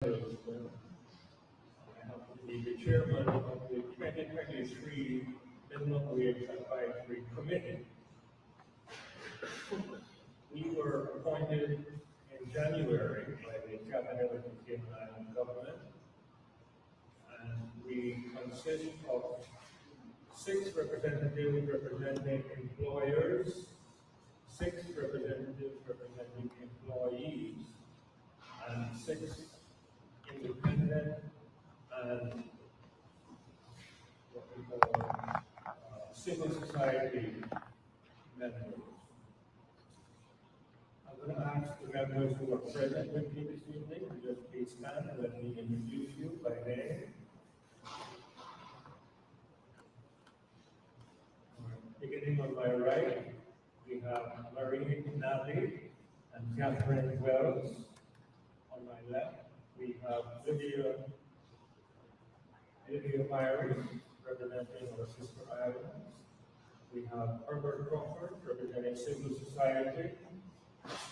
I have to be the chairman of the 2023 Minimum Wage Advisory Committee. We were appointed in January by the Cabinet of the Cayman Island government, and we consist of 6 representatives representing employers, 6 representatives representing employees, and 6 independent and what we call civil society members. I'm going to ask the members who are present with me this evening to just please stand and let me introduce you by name. Beginning on my right, we have Marie Navi and Catherine Wells. On my left, we have Lydia Myers, representing our sister islands. We have Herbert Crawford, representing civil society.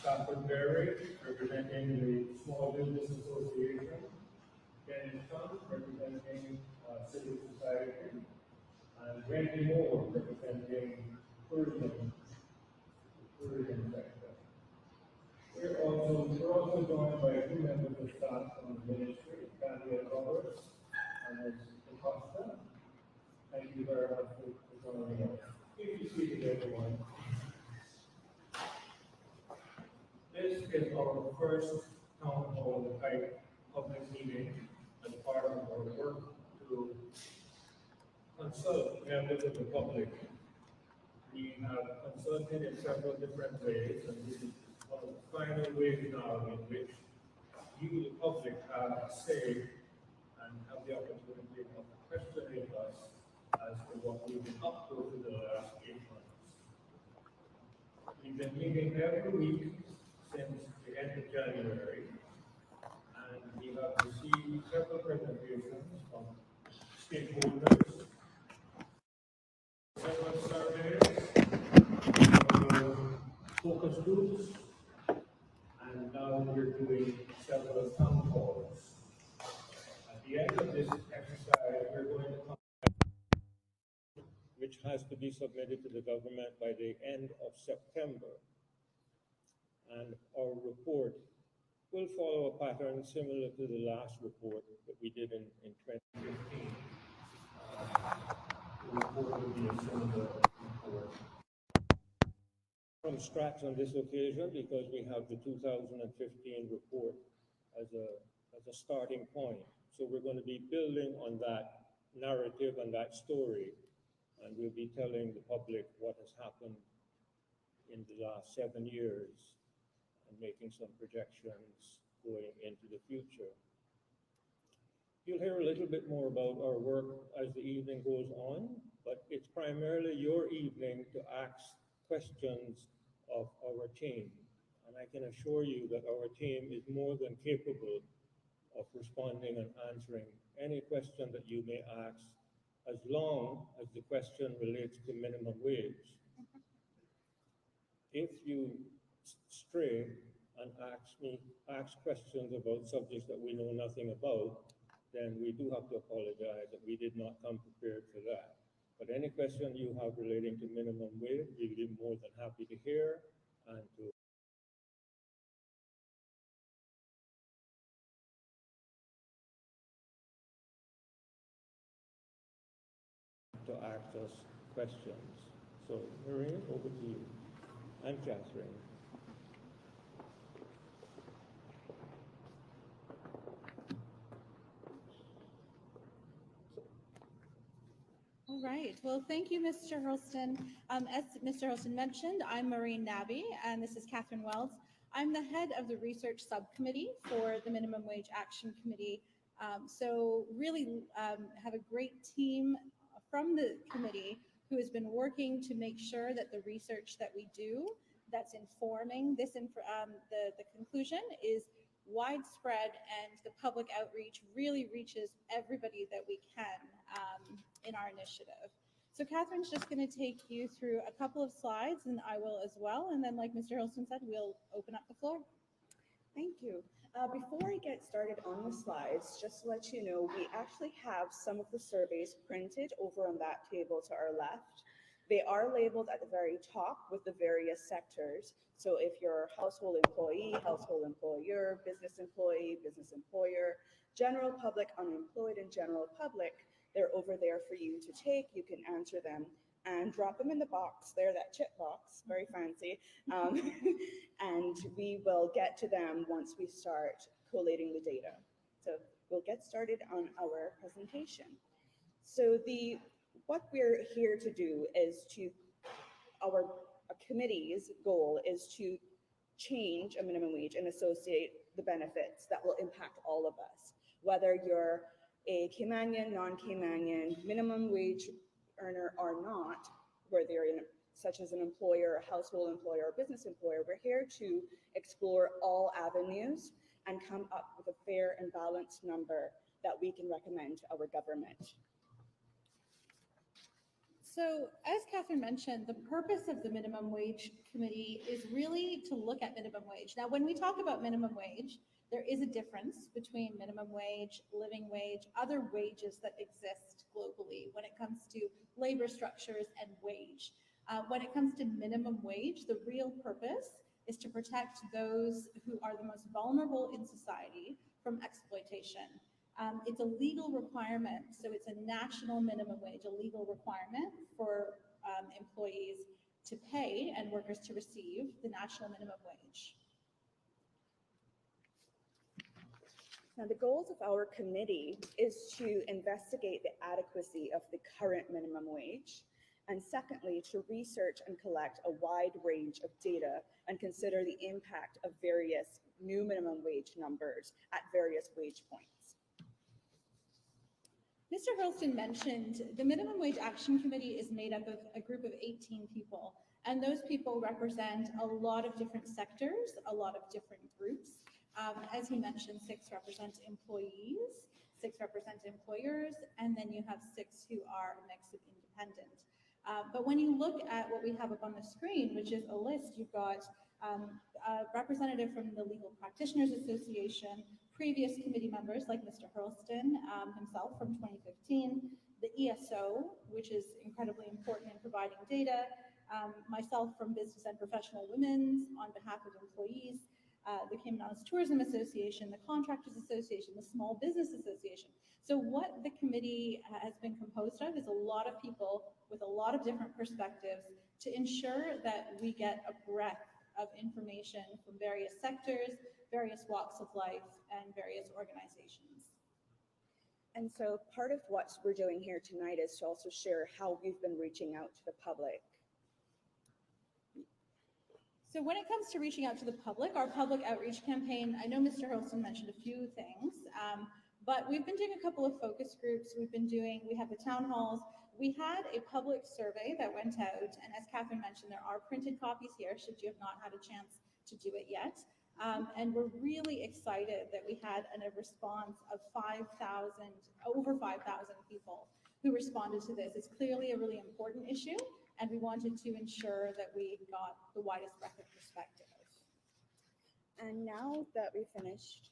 Stafford Berry, representing the Small Business Association. Dennis Trump, representing civil society. And Randy Moore, representing tourism sector. We're also joined by 2 members of staff from the ministry, Daniel Roberts and Ms. Acosta. Thank you very much for joining us. Please be seated, everyone. This is our first town hall type public meeting as part of our work to consult members of the public. We have consulted in several different ways, and this is one of the final ways now in which you, the public, have a say and have the opportunity of questioning us as to what we've been up to for the last 8 months. We've been meeting every week since the end of January, and we have received several presentations from stakeholders, several surveys, focus groups, and now we're doing several town halls. At the end of this exercise, we're going to come, which has to be submitted to the government by the end of September. And our report will follow a pattern similar to the last report that we did in 2015. The report will be a similar report. From scratch on this occasion because we have the 2015 report as a starting point. So we're going to be building on that narrative and that story, and we'll be telling the public what has happened in the last 7 years and making some projections going into the future. You'll hear a little bit more about our work as the evening goes on, but it's primarily your evening to ask questions of our team. And I can assure you that our team is more than capable of responding and answering any question that you may ask, as long as the question relates to minimum wage. If you stray and ask questions about subjects that we know nothing about, then we do have to apologize that we did not come prepared for that. But any question you have relating to minimum wage, we'll be more than happy to hear and to ask us questions. So, Maureen, over to you, and Catherine. All right. Well, thank you, Mr. Hurlston. As Mr. Hurlston mentioned, I'm Maureen Nabby, and this is Catherine Wells. I'm the head of the research subcommittee for the Minimum Wage Action Committee. So really have a great team from the committee who has been working to make sure that the research that we do that's informing this, the conclusion is widespread, and the public outreach really reaches everybody that we can in our initiative. So Catherine's just going to take you through a couple of slides, and I will as well. And then, like Mr. Hurlston said, we'll open up the floor. Thank you. Before I get started on the slides, just to let you know, we actually have some of the surveys printed over on that table to our left. They are labeled at the very top with the various sectors. So if you're household employee, household employer, business employee, business employer, general public, unemployed, and general public, they're over there for you to take. You can answer them and drop them in the box there, that chip box, very fancy. Um, and we will get to them once we start collating the data. So we'll get started on our presentation. So what we're here to do is our committee's goal is to change a minimum wage and associate the benefits that will impact all of us, whether you're a Caymanian, non-Caymanian, minimum wage earner or not, whether you're in such as an employer, a household employer, or business employer. We're here to explore all avenues and come up with a fair and balanced number that we can recommend to our government. So, as Catherine mentioned, the purpose of the Minimum Wage Committee is really to look at minimum wage. Now, when we talk about minimum wage, there is a difference between minimum wage, living wage, other wages that exist globally when it comes to labor structures and wage. When it comes to minimum wage, the real purpose is to protect those who are the most vulnerable in society from exploitation. It's a legal requirement, so it's a national minimum wage, a legal requirement for employees to pay and workers to receive the national minimum wage. Now, the goals of our committee is to investigate the adequacy of the current minimum wage, and secondly, to research and collect a wide range of data and consider the impact of various new minimum wage numbers at various wage points. Mr. Hurlston mentioned the Minimum Wage Action Committee is made up of a group of 18 people, and those people represent a lot of different sectors, a lot of different groups. As he mentioned, 6 represent employees, 6 represent employers, and then you have 6 who are a mix of independent. But when you look at what we have up on the screen, which is a list, you've got a representative from the Legal Practitioners Association, previous committee members like Mr. Hurlston himself from 2015, the ESO, which is incredibly important in providing data, myself from Business and Professional Women's on behalf of employees, the Cayman Islands Tourism Association, the Contractors Association, the Small Business Association. So what the committee has been composed of is a lot of people with a lot of different perspectives to ensure that we get a breadth of information from various sectors, various walks of life, and various organizations. And so part of what we're doing here tonight is to also share how we've been reaching out to the public. So when it comes to reaching out to the public, our public outreach campaign, I know Mr. Hurlston mentioned a few things, but we've been doing a couple of focus groups. We have the town halls. We had a public survey that went out, and as Catherine mentioned, there are printed copies here should you have not had a chance to do it yet. And we're really excited that we had a response of over 5,000 people who responded to this. It's clearly a really important issue, and we wanted to ensure that we got the widest breadth of perspective. And now that we've finished,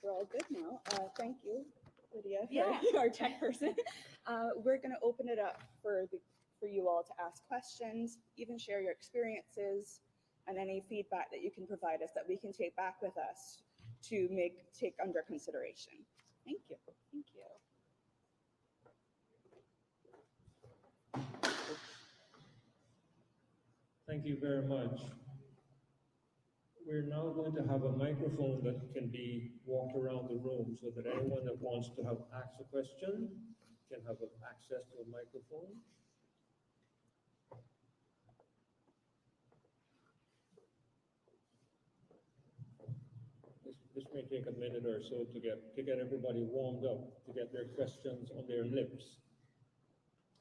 we're all good now. Thank you, Lydia, our tech person. We're going to open it up for you all to ask questions, even share your experiences, and any feedback that you can provide us that we can take back with us to take under consideration. Thank you. Thank you. Thank you very much. We're now going to have a microphone that can be walked around the room so that anyone that wants to ask a question can have access to a microphone. This may take a minute or so to get everybody warmed up, to get their questions on their lips.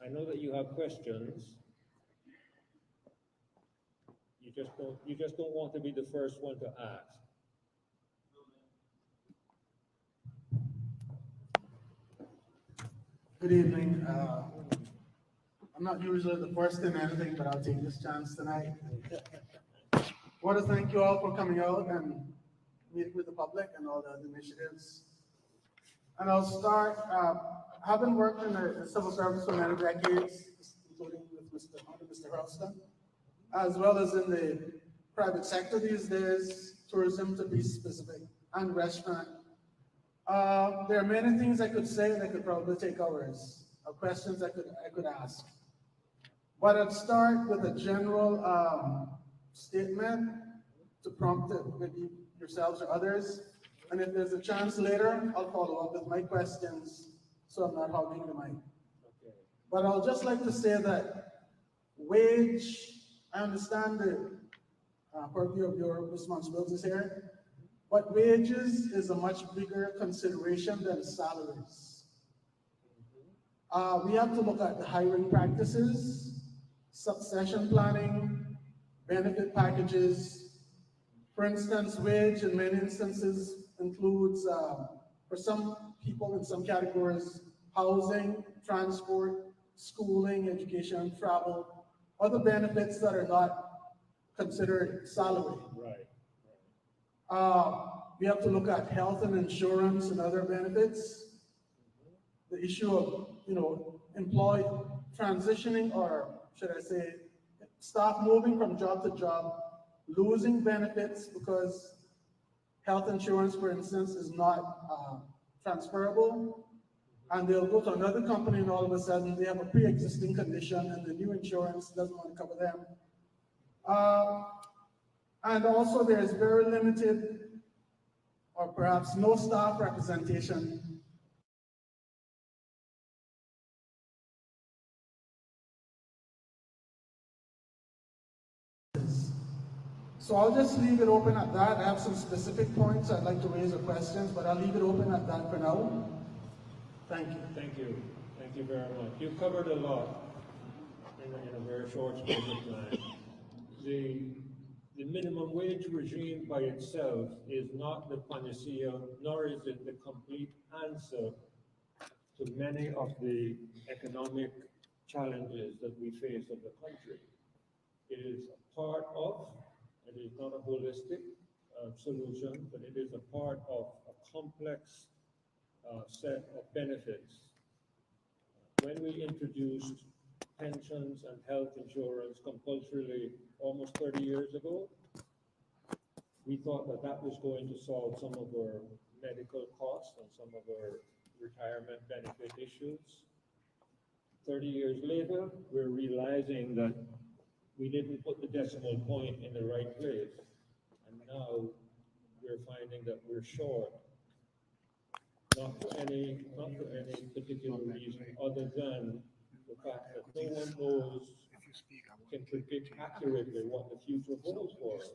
I know that you have questions. You just don't want to be the first one to ask. Good evening. I'm not usually the first in anything, but I'll take this chance tonight. I want to thank you all for coming out and meeting with the public and all the other initiatives. And I'll start, having worked in the civil service for many decades, including with Mr. Hurlston, as well as in the private sector these days, tourism to be specific, and restaurant. There are many things I could say that could probably take hours, or questions I could ask. But I'd start with a general statement to prompt it, maybe yourselves or others. And if there's a chance later, I'll follow up with my questions so I'm not hogging the mic. Okay. But I'll just like to say that wage, I understand the purview of your responsibilities here, but wages is a much bigger consideration than salaries. We have to look at the hiring practices, succession planning, benefit packages. For instance, wage in many instances includes, for some people in some categories, housing, transport, schooling, education, travel, other benefits that are not considered salary. Right. We have to look at health and insurance and other benefits. The issue of, employee transitioning, or should I say, staff moving from job to job, losing benefits because health insurance, for instance, is not transferable, and they'll go to another company and all of a sudden they have a pre-existing condition and the new insurance doesn't want to cover them. And also there's very limited or perhaps no staff representation So I'll just leave it open at that. I have some specific points I'd like to raise or questions, but I'll leave it open at that for now. Thank you. Thank you. Thank you very much. You've covered a lot in a very short space of time. The minimum wage regime by itself is not the panacea, nor is it the complete answer to many of the economic challenges that we face in the country. It is a part of, it is not a holistic solution, but it is a part of a complex set of benefits. When we introduced pensions and health insurance compulsorily almost 30 years ago, we thought that that was going to solve some of our medical costs and some of our retirement benefit issues. 30 years later, we're realizing that we didn't put the decimal point in the right place. And now we're finding that we're short. Not for any particular reason other than the fact that no one knows, can predict accurately what the future holds for us.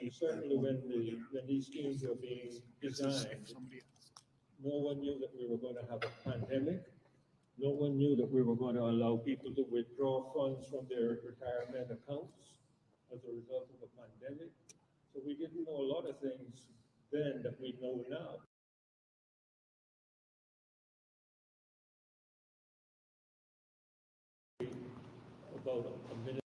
And certainly when these schemes were being designed, no one knew that we were going to have a pandemic. No one knew that we were going to allow people to withdraw funds from their retirement accounts as a result of a pandemic. So we didn't know a lot of things then that we know now. About a minute.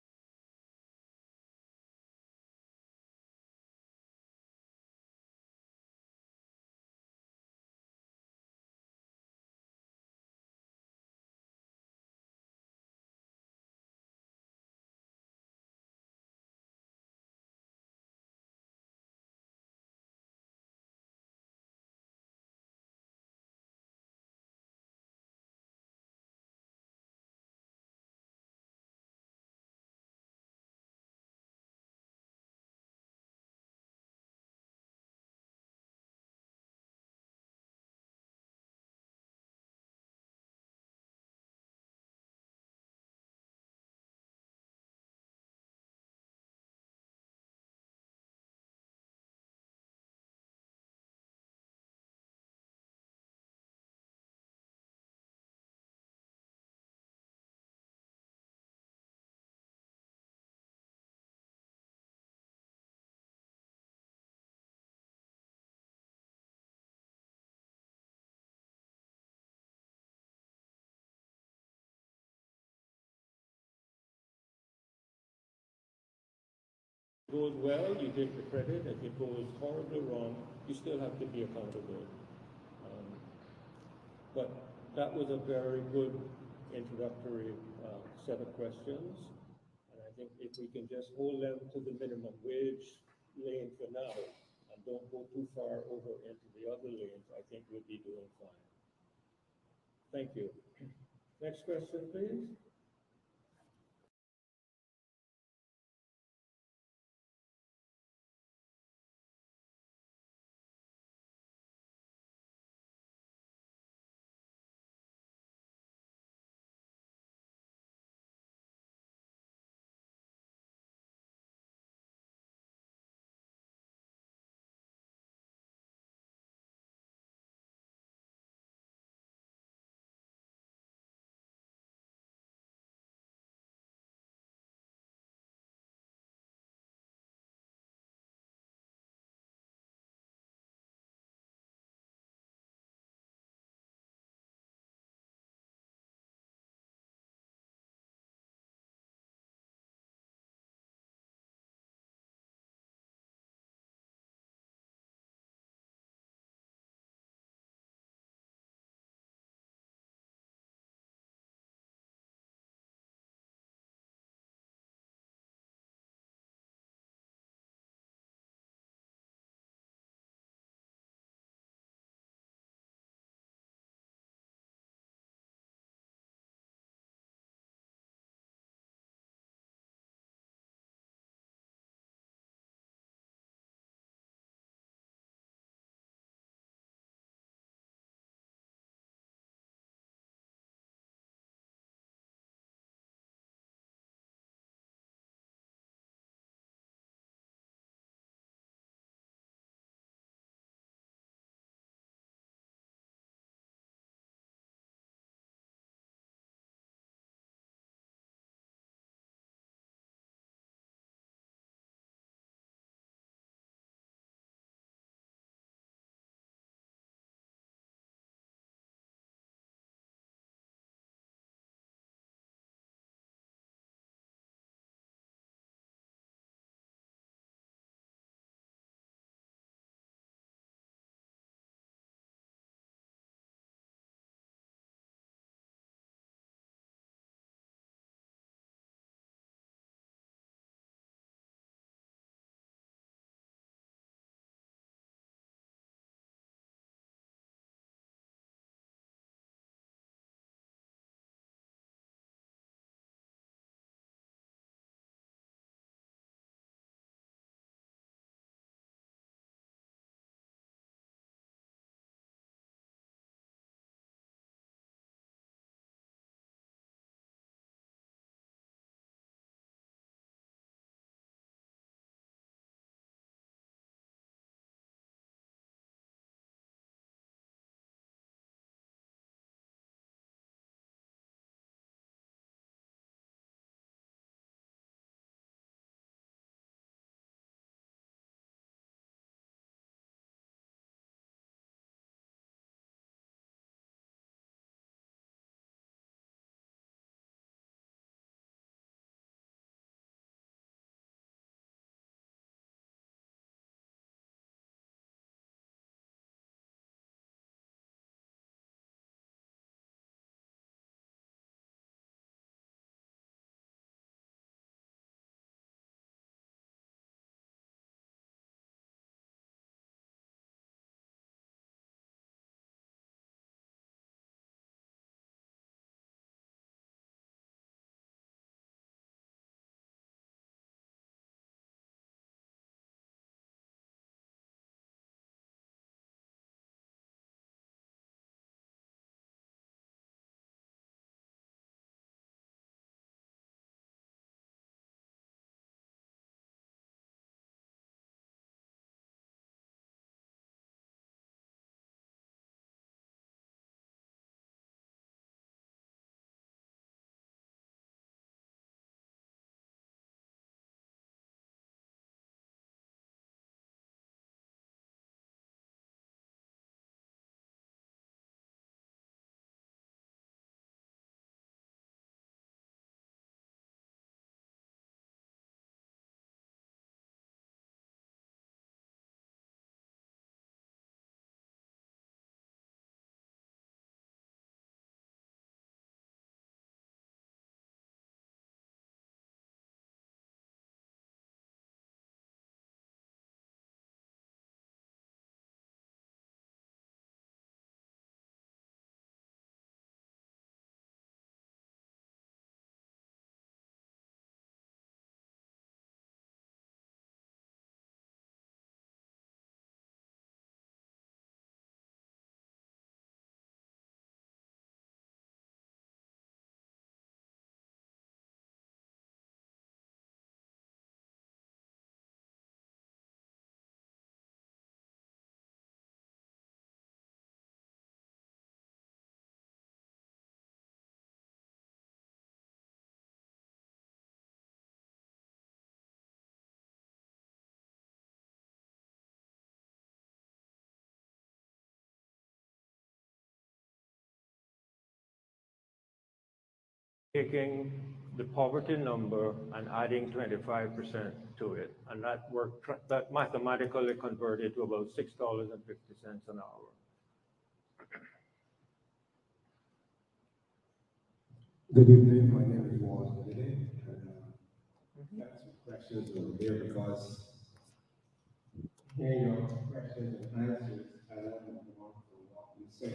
goes well, you take the credit. If it goes horribly wrong, you still have to be accountable. Um, but that was a very good introductory set of questions. And I think if we can just hold them to the minimum wage lane for now and don't go too far over into the other lanes, I think we'll be doing fine. Thank you. Next question, please. taking the poverty number and adding 25% to it, and that mathematically converted to about $6.50 an hour. Good evening, my name is Warren Kennedy, and got some questions over here because hearing your questions and answers, I don't know what you say.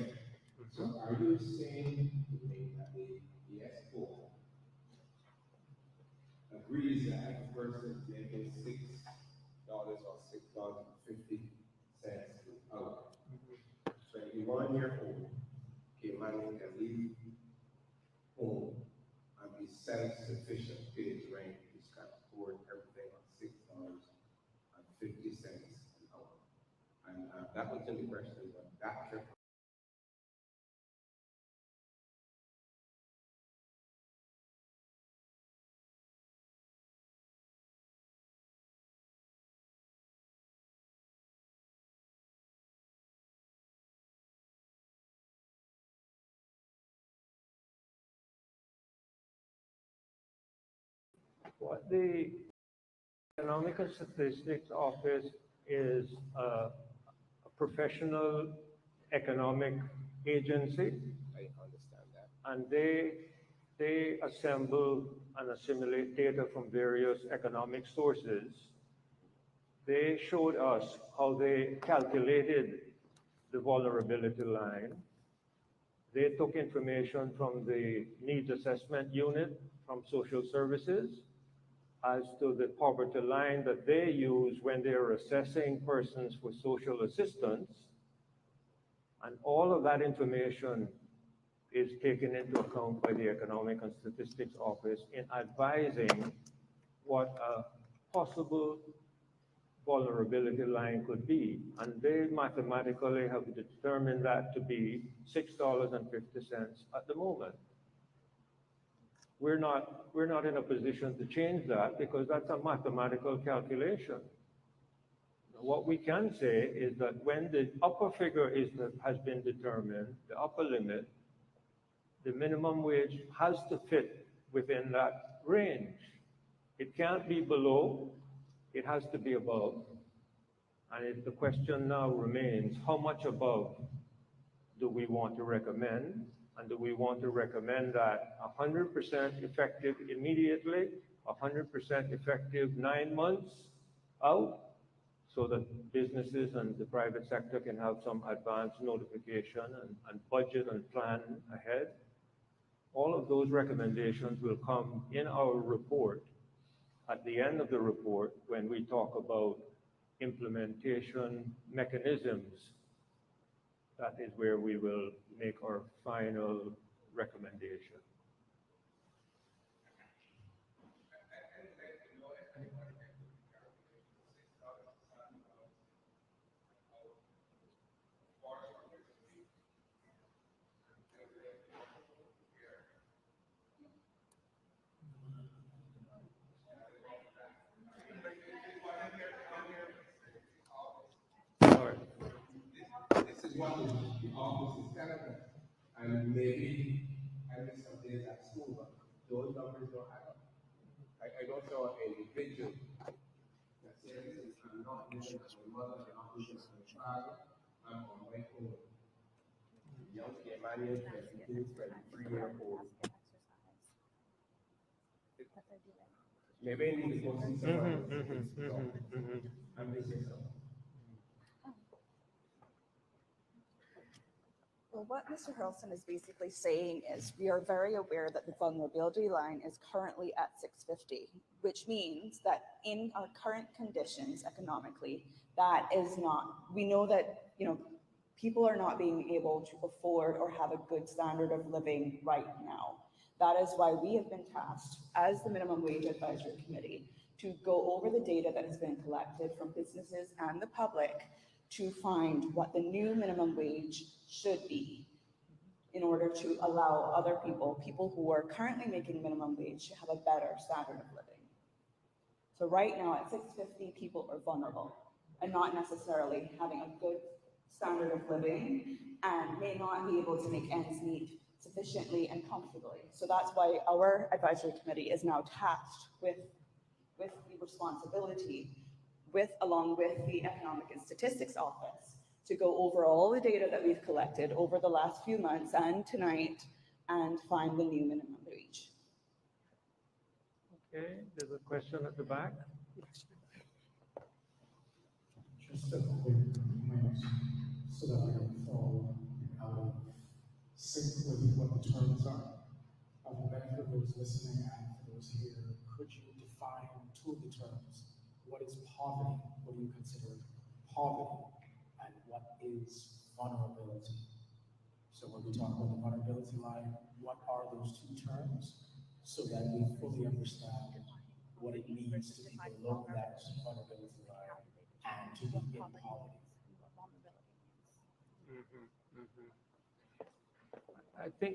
So are you saying to me that the ESO agrees that if a person is making $6 or $6.50 an hour, 21-year-old Cayman can leave home and be self-sufficient, pay his rent, his transport, everything on $6.50 an hour? And that was the question, but that can What the Economic and Statistics Office is a professional economic agency, I understand that. and they assemble and assimilate data from various economic sources. They showed us how they calculated the vulnerability line. They took information from the needs assessment unit from social services as to the poverty line that they use when they're assessing persons for social assistance. And all of that information is taken into account by the Economic and Statistics Office in advising what a possible vulnerability line could be. And they mathematically have determined that to be $6.50 at the moment. We're not in a position to change that because that's a mathematical calculation. What we can say is that when the upper figure has been determined, the upper limit, the minimum wage has to fit within that range. It can't be below, it has to be above. And the question now remains, how much above do we want to recommend? And do we want to recommend that 100% effective immediately, 100% effective 9 months out, so that businesses and the private sector can have some advance notification and budget and plan ahead? All of those recommendations will come in our report at the end of the report when we talk about implementation mechanisms. That is where we will make our final recommendation. All right. This is what the office is telling us. And maybe I missed some days at school, but those numbers don't add up. I don't know an individual that says, listen, I'm not living with my mother, I'm not living with my father, I'm on my own. Young Caymanian, 22, 23-year-old. Maybe I need to go see someone. I'm missing something. Well, what Mr. Hurlston is basically saying is we are very aware that the vulnerability line is currently at 650, which means that in our current conditions economically, that is not, we know that, people are not being able to afford or have a good standard of living right now. That is why we have been tasked as the Minimum Wage Advisory Committee to go over the data that has been collected from businesses and the public to find what the new minimum wage should be in order to allow other people who are currently making minimum wage, to have a better standard of living. So right now at 650, people are vulnerable and not necessarily having a good standard of living and may not be able to make ends meet sufficiently and comfortably. So that's why our advisory committee is now tasked with the responsibility along with the Economic and Statistics Office to go over all the data that we've collected over the last few months and tonight and find the new minimum wage. Okay, there's a question at the back. Just a quick comment so that I don't fall out of sync with what the terms are. And for those listening and for those here, could you define two of the terms? What is poverty? What do you consider poverty? And what is vulnerability? So when we talk about the vulnerability line, what are those two terms so that we fully understand what it means to be below that vulnerability line and to be in poverty?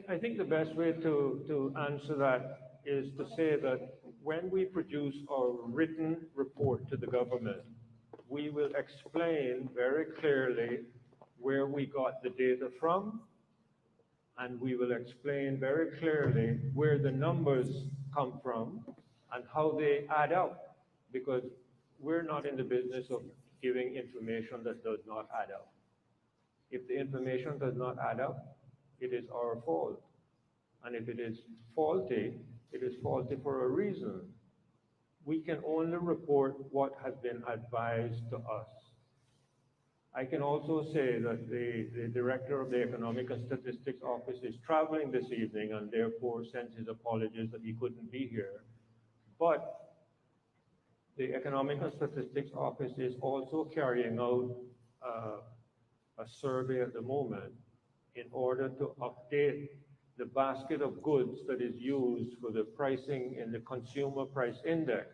I think the best way to answer that is to say that when we produce our written report to the government, we will explain very clearly where we got the data from, and we will explain very clearly where the numbers come from and how they add up, because we're not in the business of giving information that does not add up. If the information does not add up, it is our fault. And if it is faulty for a reason. We can only report what has been advised to us. I can also say that the director of the Economic and Statistics Office is traveling this evening and therefore sends his apologies that he couldn't be here. But the Economic and Statistics Office is also carrying out a survey at the moment in order to update the basket of goods that is used for the pricing in the Consumer Price Index.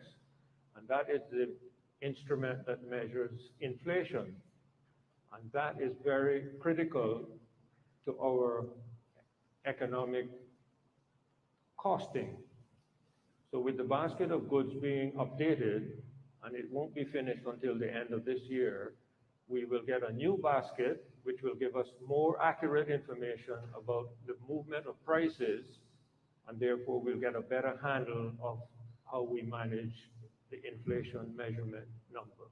And that is the instrument that measures inflation. And that is very critical to our economic costing. So with the basket of goods being updated, and it won't be finished until the end of this year, we will get a new basket which will give us more accurate information about the movement of prices, and therefore we'll get a better handle of how we manage the inflation measurement number.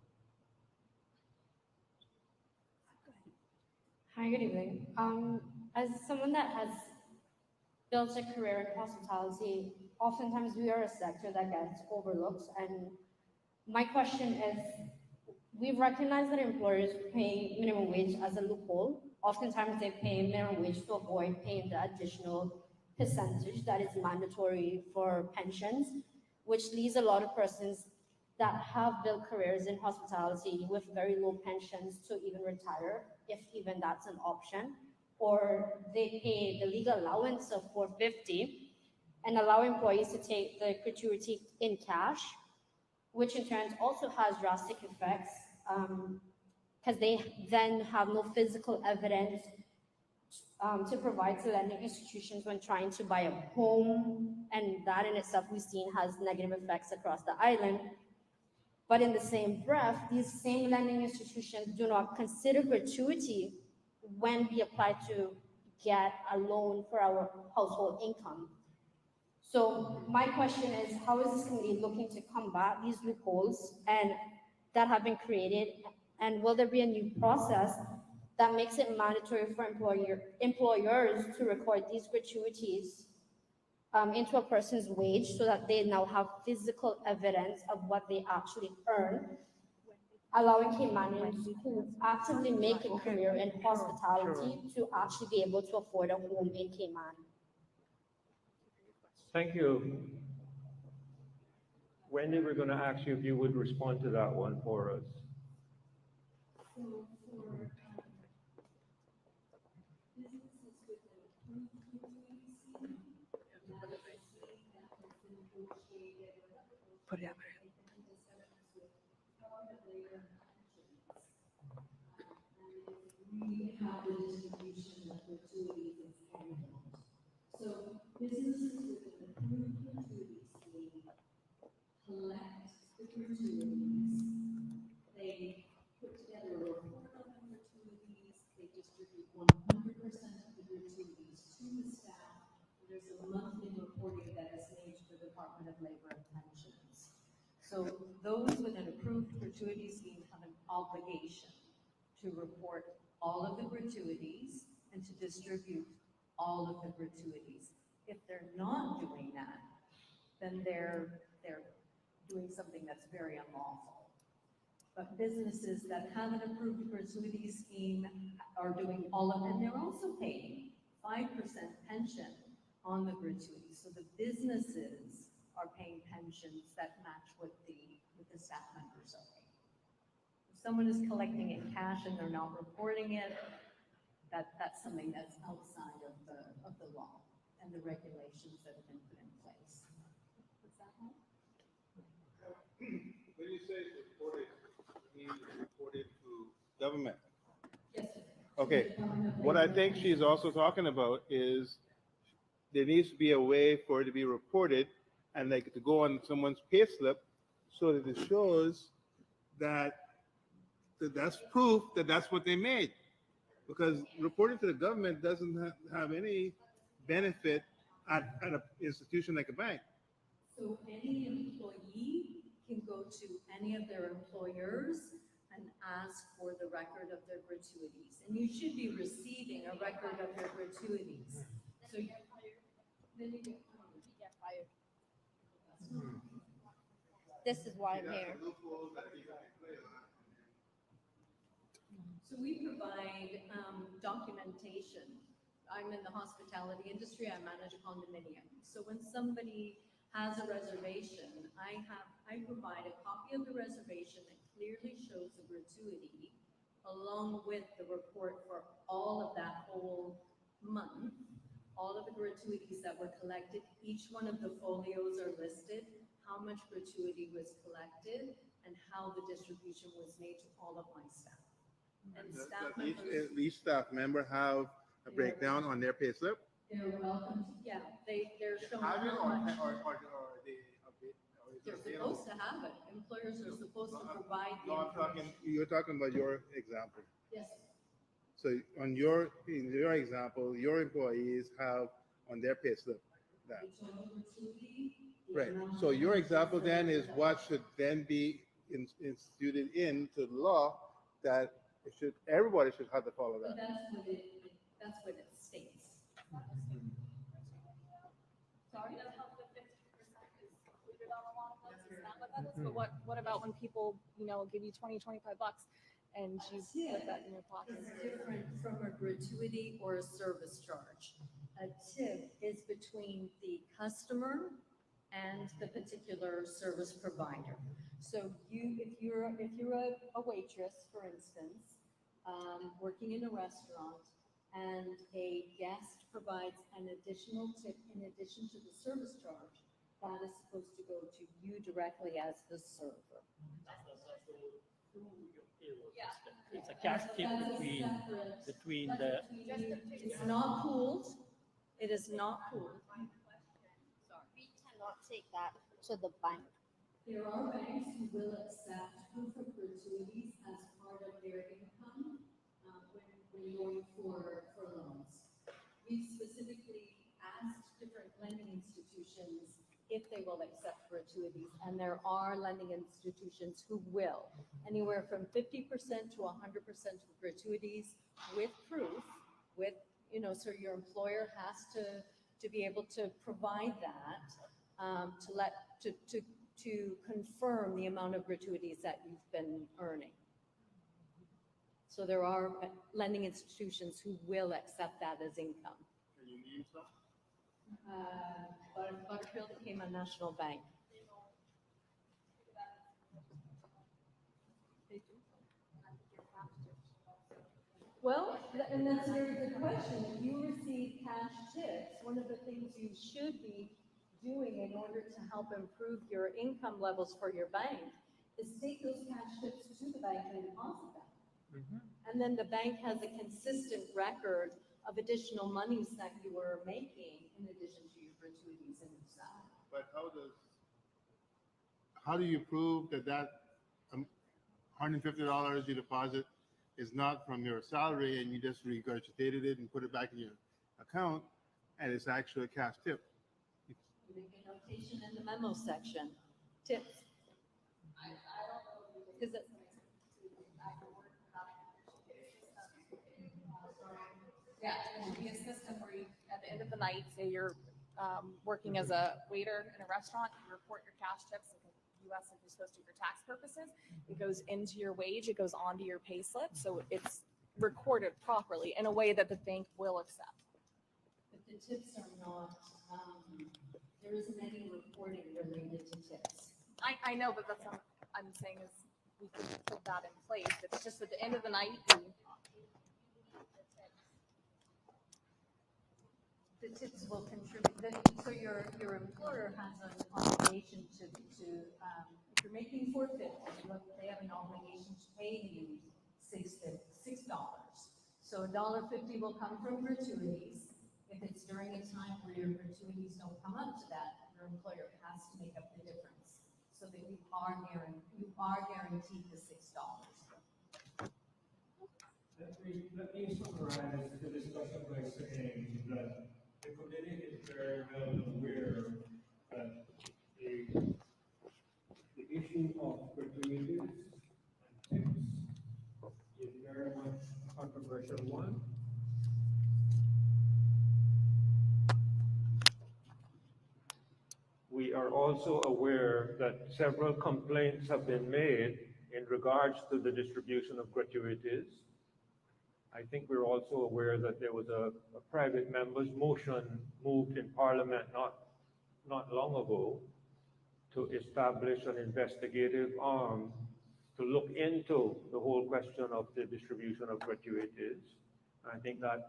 Hi, good evening. As someone that has built a career in hospitality, oftentimes we are a sector that gets overlooked. And my question is, we recognize that employers pay minimum wage as a loophole. Oftentimes they pay minimum wage to avoid paying the additional percentage that is mandatory for pensions, which leaves a lot of persons that have built careers in hospitality with very low pensions to even retire, if even that's an option, or they pay the legal allowance of $450 and allow employees to take the gratuity in cash, which in turn also has drastic effects because they then have no physical evidence to provide to lending institutions when trying to buy a home, and that in itself we've seen has negative effects across the island. But in the same breath, these same lending institutions do not consider gratuity when we apply to get a loan for our household income. So my question is, how is this committee looking to combat these loopholes and that have been created? And will there be a new process that makes it mandatory for employers to record these gratuities into a person's wage so that they now have physical evidence of what they actually earn, allowing Caymanians who actively make a career in hospitality to actually be able to afford a home in Cayman? Thank you. Wendy, we're going to ask you if you would respond to that one for us. Put it up. We have the distribution of gratuities in Canada. So businesses with an approved gratuity scheme collect the gratuities. They put together a report on the gratuities. They distribute 100% of the gratuities to the staff So those with an approved gratuity scheme have an obligation to report all of the gratuities and to distribute all of the gratuities. If they're not doing that, then they're doing something that's very unlawful. But businesses that have an approved gratuity scheme are doing all of it, and they're also paying 5% pension on the gratuity. So the businesses are paying pensions that match what the staff members are paying. If someone is collecting in cash and they're not reporting it, that's something that's outside of the law and the regulations that have been put in place. Does that help? When you say reported, you mean reported to government? Yes, sir. Okay, what I think she's also talking about is there needs to be a way for it to be reported and like to go on someone's pay slip so that it shows that that's proof that that's what they made. Because reporting to the government doesn't have any benefit at an institution like a bank. So any employee can go to any of their employers and ask for the record of their gratuities. And you should be receiving a record of your gratuities. So you then you get fired. This is why I'm here. So we provide documentation. I'm in the hospitality industry, I manage a condominium. So when somebody has a reservation, I provide a copy of the reservation that clearly shows the gratuity along with the report for all of that whole month, all of the gratuities that were collected. Each one of the folios are listed, how much gratuity was collected and how the distribution was made to all of my staff. And staff members, Each staff member have a breakdown on their pay slip? they're welcome, yeah, they're showing Have it how much. or They're supposed to have it. Employers are supposed to provide the No, I'm talking, information. you're talking about your example. Yes, So in your example, your employees have on their pay slip that. the total gratuity. the Right. amount So of your money example then is that- what should then be instituted into the law that everybody should have to follow But that. that's what it states. Sorry? That's how the 50% is included on a lot of those, is that what that is? But what about when people, give you 20, 25 bucks and you put that in your pocket? It's different from a gratuity or a service charge. A tip is between the customer and the particular service provider. So if you're a waitress, for instance, working in a restaurant, and a guest provides an additional tip in addition to the service charge, that is supposed to go to you directly as the server. It's a cash tip That's a between, separate- between that's the, between- It's not pooled. It is not pooled. We cannot take that to the bank. There are banks who will accept proof of gratuities as part of their income when going for loans. We specifically asked different lending institutions if they will accept gratuities, and there are lending institutions who will. Anywhere from 50% to 100% of gratuities with proof, so your employer has to be able to provide that, to confirm the amount of gratuities that you've been earning. So there are lending institutions who will accept that as income. Can you name some? Butterfield Cayman National Bank. Well, and that's a very good question. If you receive cash tips, one of the things you should be doing in order to help improve your income levels for your bank is take those cash tips to the bank and deposit them. And then the bank has a consistent record of additional monies that you were making in addition to your gratuities and your salary. But how do you prove that $150 you deposit is not from your salary and you just regurgitated it and put it back in your account and it's actually a cash tip? You make a notation in the memo section, tips. Because it, Yeah, it should be a system where you, at the end of the night, say you're working as a waiter in a restaurant, you report your cash tips, like in the US, if you're supposed to for tax purposes, it goes into your wage, it goes onto your pay slip, so it's recorded properly in a way that the bank will accept. But the tips are not, there isn't any reporting related to tips. I know, but that's what I'm saying is we could put that in place. It's just at the end of the night, The tips will contribute, so your employer has an obligation to, if you're making $4.50, they have an obligation to pay you $6. So $1.50 will come from gratuities. If it's during a time where your gratuities don't come up to that, your employer has to make up the difference, so that you are guaranteed the $6. Let me summarize the discussion by saying that the committee is very well aware that the issue of gratuities and tips is very much a controversial one. We are also aware that several complaints have been made in regards to the distribution of gratuities. I think we're also aware that there was a private member's motion moved in Parliament not long ago to establish an investigative arm to look into the whole question of the distribution of gratuities. I think that's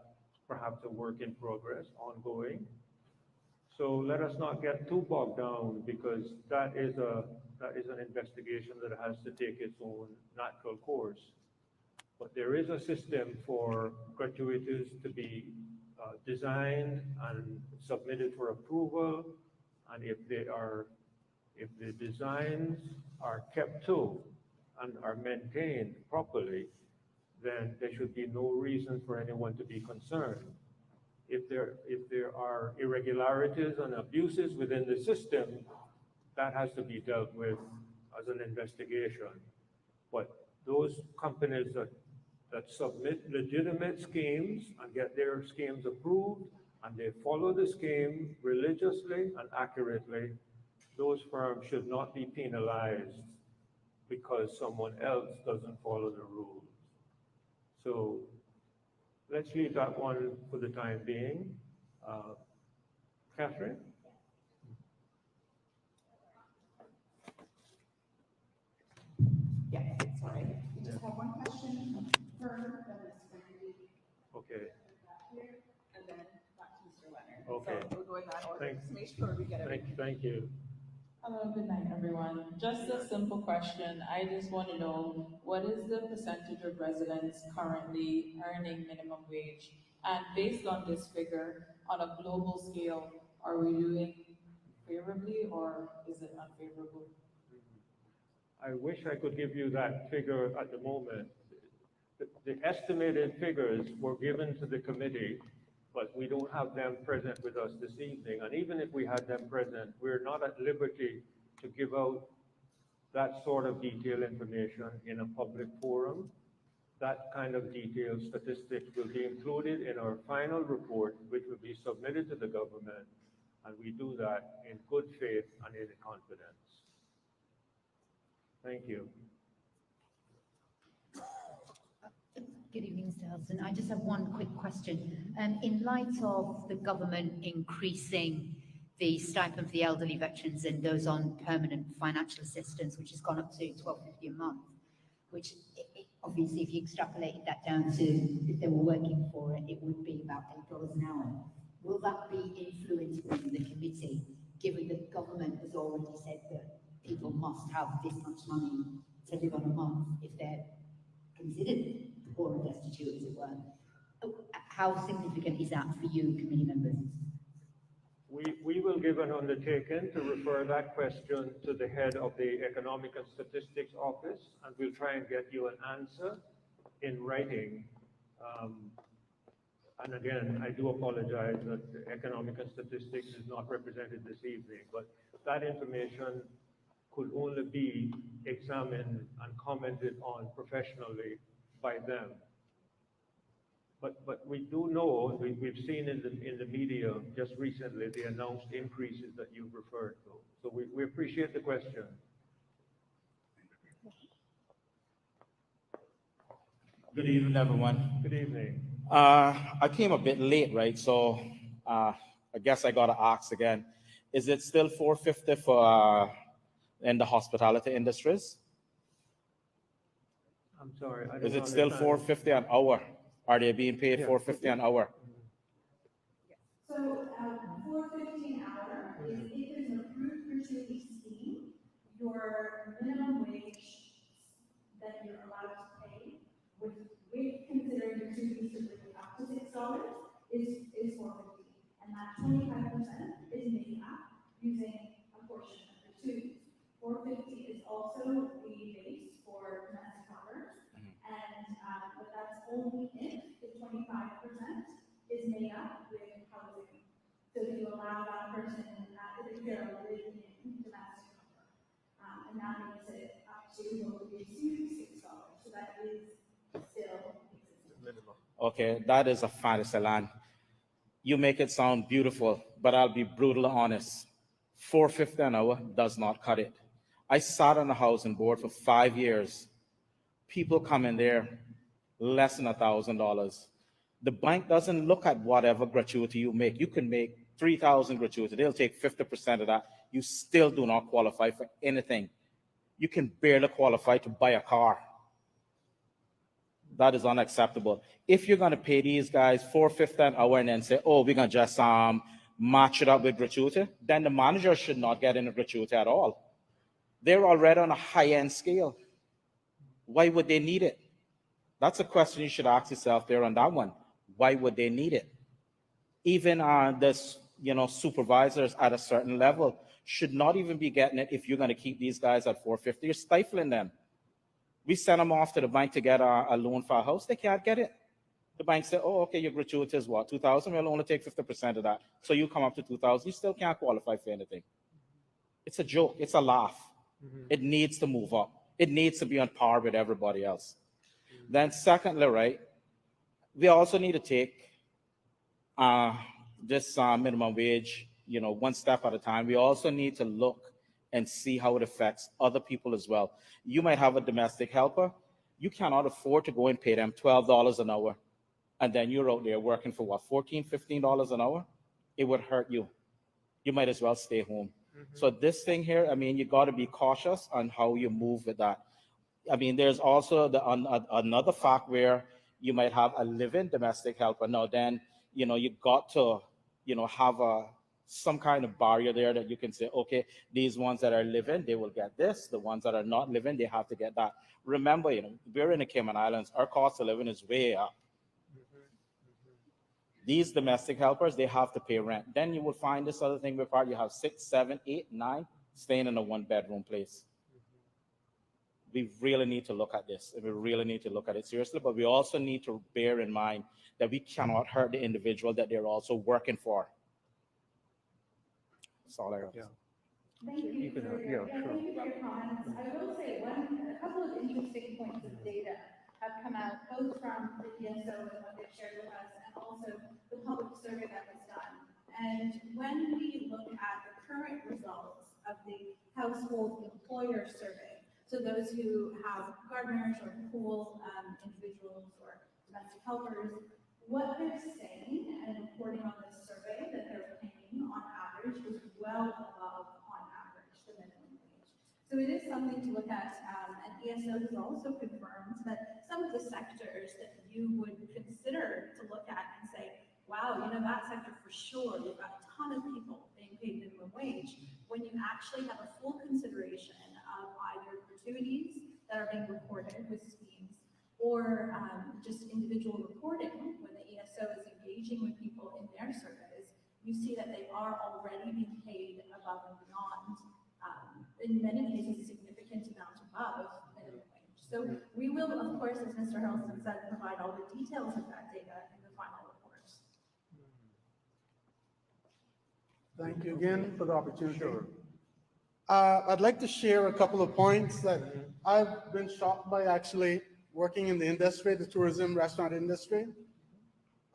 perhaps a work in progress, ongoing. So let us not get too bogged down, because that is an investigation that has to take its own natural course. But there is a system for gratuities to be designed and submitted for approval, and if the designs are kept to and are maintained properly, then there should be no reason for anyone to be concerned. If there are irregularities and abuses within the system, that has to be dealt with as an investigation. But those companies that submit legitimate schemes and get their schemes approved, and they follow the scheme religiously and accurately, those firms should not be penalized because someone else doesn't follow the rules. So let's leave that one for the time being. Catherine? Yeah, sorry. We just have one question for Ms. Brandy. Okay. And then back to Mr. Leonard. Okay. So we'll go in that order. Thank- Just make sure we get everything. Thank you. Hello, good night, everyone. Just a simple question. I just want to know, what is the percentage of residents currently earning minimum wage? And based on this figure, on a global scale, are we doing favorably or is it unfavorable? I wish I could give you that figure at the moment. The estimated figures were given to the committee, but we don't have them present with us this evening. And even if we had them present, we're not at liberty to give out that sort of detailed information in a public forum. That kind of detailed statistics will be included in our final report, which will be submitted to the government, and we do that in good faith and in confidence. Thank you. Good evening, Mr. Helston. I just have one quick question. In light of the government increasing the stipend for the elderly veterans and those on permanent financial assistance, which has gone up to $12.50 a month, which obviously if you extrapolated that down to if they were working for it, it would be about $8 an hour. Will that be influencing the committee, given that the government has already said that people must have this much money to live on a month if they're considered poor and destitute, as it were? How significant is that for you, committee members? We will give an undertaking to refer that question to the head of the Economic and Statistics Office, and we'll try and get you an answer in writing. And again, I do apologize that the Economic and Statistics is not represented this evening, but that information could only be examined and commented on professionally by them. But we do know, we've seen in the media just recently, the announced increases that you've referred to. So we appreciate the question. Good evening, everyone. Good evening. I came a bit late, right? So I guess I gotta ask again. Is it still $4.50 for in the hospitality industries? I'm sorry, I don't Is it still understand. $4.50 an hour? Are they being paid Yeah. $4.50 an hour? So, $4.50 an hour is if there's an approved gratuity scheme, your minimum wage that you're allowed to pay with considering gratuities to bring it up to $6 is $4.50. And that 25% is made up using a portion of gratuities. $4.50 is also the base for domestic helpers. And, but that's only if the 25% is made up with housing. So that you allow that person, if they're a living domestic helper. And that makes it up to what would be $6. So that is still existing. Okay, that is a fantasy land. You make it sound beautiful, but I'll be brutally honest. $4.50 an hour does not cut it. I sat on the housing board for 5 years. People come in there less than $1,000. The bank doesn't look at whatever gratuity you make. You can make 3,000 gratuity. They'll take 50% of that. You still do not qualify for anything. You can barely qualify to buy a car. That is unacceptable. If you're going to pay these guys $4.50 an hour and then say, oh, we're going to just match it up with gratuity, then the manager should not get any gratuity at all. They're already on a high-end scale. Why would they need it? That's a question you should ask yourself there on that one. Why would they need it? Even this, supervisors at a certain level should not even be getting it if you're going to keep these guys at $4.50. You're stifling them. We send them off to the bank to get a loan for a house. They can't get it. The bank said, oh, okay, your gratuity is what, $2,000? We'll only take 50% of that. So you come up to $2,000. You still can't qualify for anything. It's a joke. It's a laugh. It needs to move up. It needs to be on par with everybody else. Then secondly, right, we also need to take this minimum wage, one step at a time. We also need to look and see how it affects other people as well. You might have a domestic helper. You cannot afford to go and pay them $12 an hour. And then you're out there working for what, $14, $15 an hour? It would hurt you. You might as well stay home. So this thing here, you got to be cautious on how you move with that. There's also another fact where you might have a live-in domestic helper. Now then, you got to, have some kind of barrier there that you can say, okay, these ones that are living, they will get this. The ones that are not living, they have to get that. Remember, we're in the Cayman Islands. Our cost of living is way up. These domestic helpers, they have to pay rent. Then you will find this other thing where you have 6, 7, 8, 9 staying in a one-bedroom place. We really need to look at this. We really need to look at it seriously, but we also need to bear in mind that we cannot hurt the individual that they're also working for. That's all I have. Thank you for your comments. I will say a couple of interesting points of data have come out, both from the ESO and what they've shared with us, and also the public survey that was done. And when we look at the current results of the household employer survey, so those who have gardeners or pool individuals or domestic helpers, what they're saying and reporting on this survey that they're paying on average is well above on average the minimum wage. So it is something to look at, and ESO has also confirmed that some of the sectors that you would consider to look at and say, wow, that sector for sure, you've got a ton of people being paid minimum wage, when you actually have a full consideration of either gratuities that are being reported with schemes or just individual reporting when the ESO is engaging with people in their surveys, you see that they are already being paid above and beyond, in many cases, significant amount above minimum wage. So we will, of course, as Mr. Harrelson said, provide all the details of that data in the final report. Thank you again for the opportunity. Sure. I'd like to share a couple of points that I've been shocked by actually working in the industry, the tourism restaurant industry.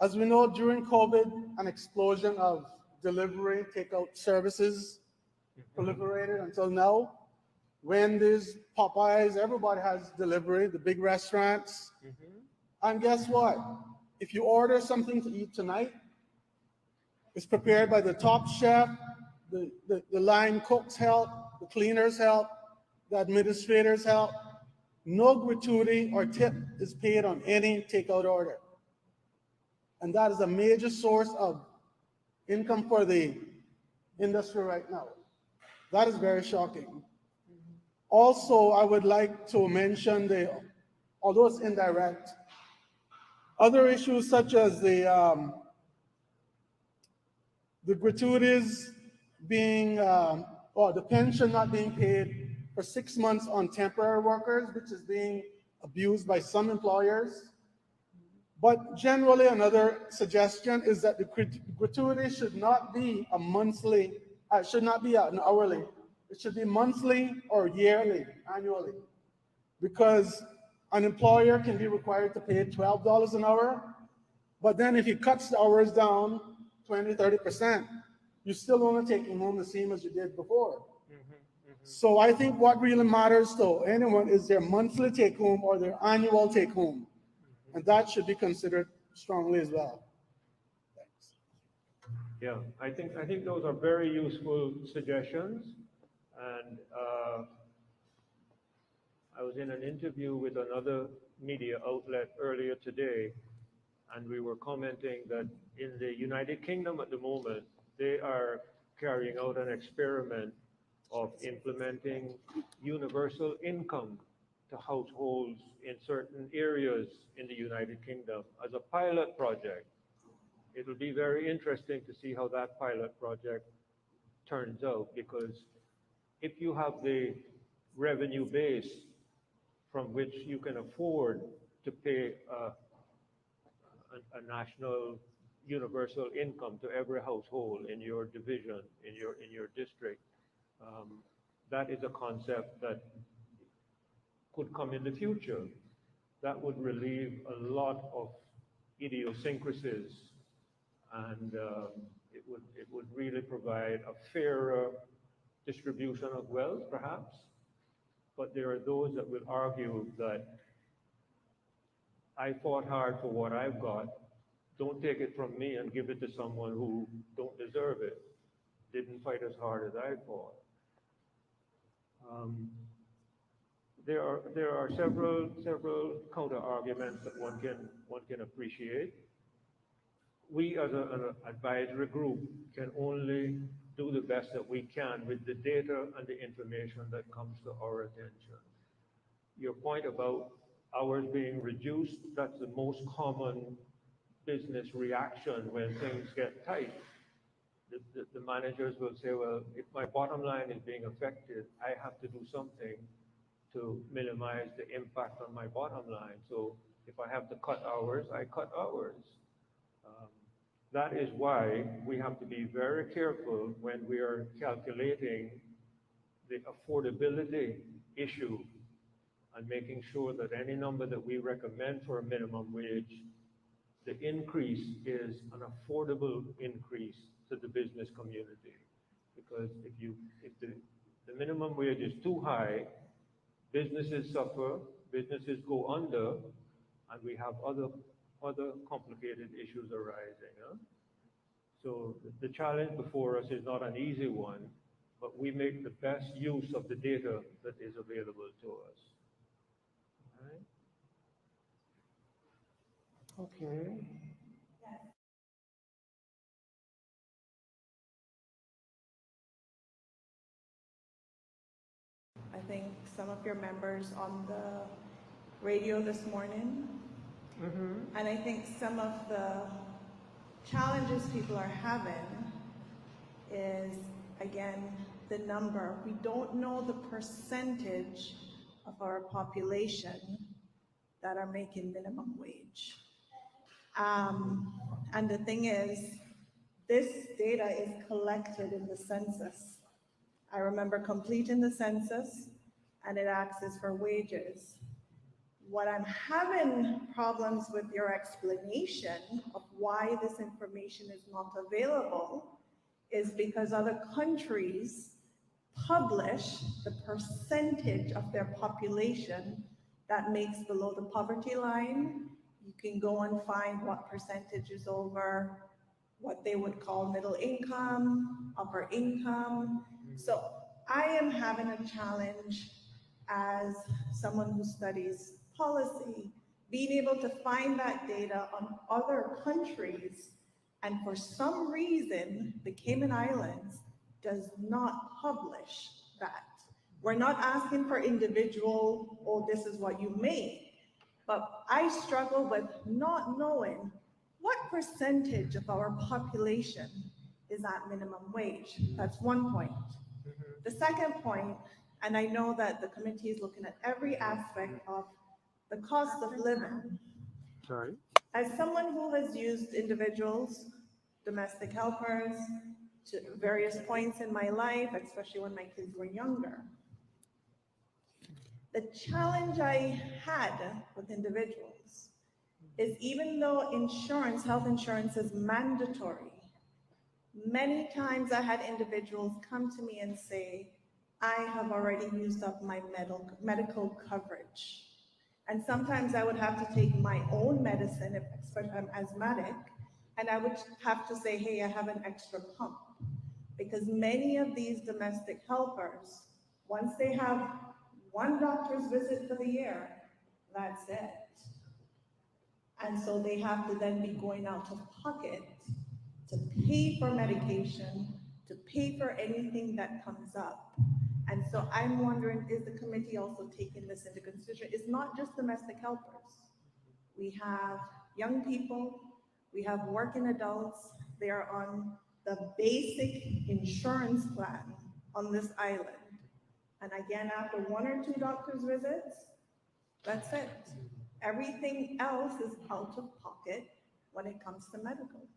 As we know, during COVID, an explosion of delivery, takeout services proliferated until now. Wendy's, Popeyes, everybody has delivery, the big restaurants. And guess what? If you order something to eat tonight, it's prepared by the top chef, the line cooks help, the cleaners help, the administrators help. No gratuity or tip is paid on any takeout order. And that is a major source of income for the industry right now. That is very shocking. Also, I would like to mention although it's indirect, other issues such as the gratuities being, or the pension not being paid for 6 months on temporary workers, which is being abused by some employers. But generally, another suggestion is that the gratuity should not be a monthly, should not be an hourly. It should be monthly or yearly, annually, because an employer can be required to pay $12 an hour, but then if he cuts the hours down 20, 30%, you're still only taking home the same as you did before. So I think what really matters to anyone is their monthly take home or their annual take home. And that should be considered strongly as well. Thanks. Yeah, I think those are very useful suggestions. And I was in an interview with another media outlet earlier today, and we were commenting that in the United Kingdom at the moment, they are carrying out an experiment of implementing universal income to households in certain areas in the United Kingdom as a pilot project. It'll be very interesting to see how that pilot project turns out, because if you have the revenue base from which you can afford to pay a national universal income to every household in your division, in your district, that is a concept that could come in the future. That would relieve a lot of idiosyncrasies, and it would really provide a fairer distribution of wealth, perhaps. But there are those that will argue that I fought hard for what I've got. Don't take it from me and give it to someone who don't deserve it, didn't fight as hard as I fought. There are several counter arguments that one can appreciate. We as an advisory group can only do the best that we can with the data and the information that comes to our attention. Your point about hours being reduced, that's the most common business reaction when things get tight. The managers will say, well, if my bottom line is being affected, I have to do something to minimize the impact on my bottom line. So if I have to cut hours, I cut hours. That is why we have to be very careful when we are calculating the affordability issue and making sure that any number that we recommend for a minimum wage, the increase is an affordable increase to the business community. Because if the minimum wage is too high, businesses suffer, businesses go under, and we have other complicated issues arising. Huh? So the challenge before us is not an easy one, but we make the best use of the data that is available to us. All right. Okay. I think some of your members on the radio this morning, and I think some of the challenges people are having is, again, the number. We don't know the percentage of our population that are making minimum wage. And the thing is, this data is collected in the census. I remember completing the census and it asks for wages. What I'm having problems with your explanation of why this information is not available is because other countries publish the percentage of their population that makes below the poverty line. You can go and find what percentage is over what they would call middle income, upper income. So I am having a challenge as someone who studies policy, being able to find that data on other countries. And for some reason, the Cayman Islands does not publish that. We're not asking for individual, oh, this is what you make. But I struggle with not knowing what percentage of our population is at minimum wage. That's one point. The second point, and I know that the committee is looking at every aspect of the cost of living. Sorry? As someone who has used individuals, domestic helpers, to various points in my life, especially when my kids were younger, the challenge I had with individuals is even though insurance, health insurance is mandatory, many times I had individuals come to me and say, I have already used up my medical coverage. And sometimes I would have to take my own medicine, especially I'm asthmatic, and I would have to say, hey, I have an extra pump. Because many of these domestic helpers, once they have one doctor's visit for the year, that's it. And so they have to then be going out of pocket to pay for medication, to pay for anything that comes up. And so I'm wondering, is the committee also taking this into consideration? It's not just domestic helpers. We have young people, we have working adults, they are on the basic insurance plan on this island. And again, after one or two doctor's visits, that's it. Everything else is out of pocket when it comes to medical.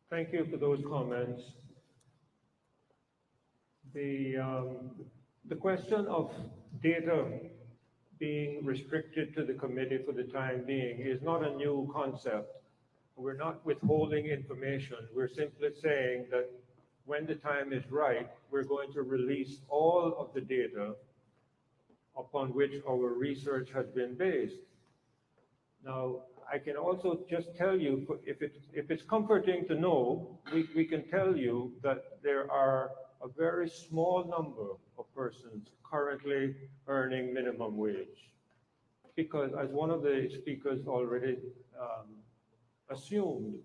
Thank you for those comments. The question of data being restricted to the committee for the time being is not a new concept. We're not withholding information. We're simply saying that when the time is right, we're going to release all of the data upon which our research has been based. Now, I can also just tell you, if it's comforting to know, we can tell you that there are a very small number of persons currently earning minimum wage. Because as one of the speakers already assumed,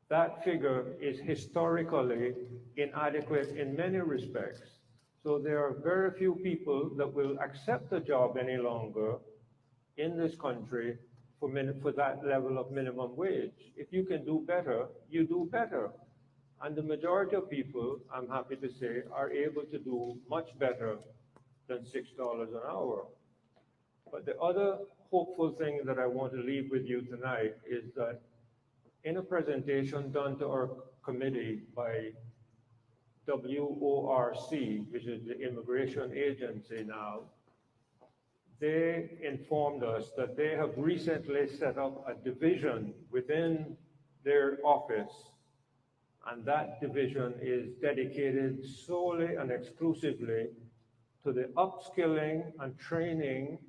that figure is historically inadequate in many respects. So there are very few people that will accept a job any longer in this country for that level of minimum wage. If you can do better, you do better. And the majority of people, I'm happy to say, are able to do much better than $6 an hour. But the other hopeful thing that I want to leave with you tonight is that in a presentation done to our committee by WORC, which is the immigration agency now, they informed us that they have recently set up a division within their office, and that division is dedicated solely and exclusively to the upskilling and training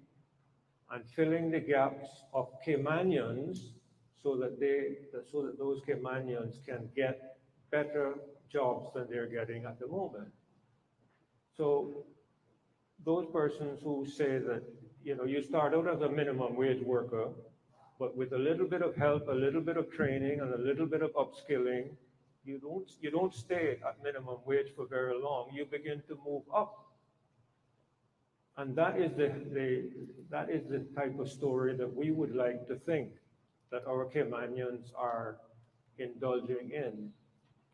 and filling the gaps of Caymanians so that those Caymanians can get better jobs than they're getting at the moment. So those persons who say that, you start out as a minimum wage worker, but with a little bit of help, a little bit of training, and a little bit of upskilling, you don't stay at minimum wage for very long. You begin to move up. And that is the type of story that we would like to think that our Caymanians are indulging in.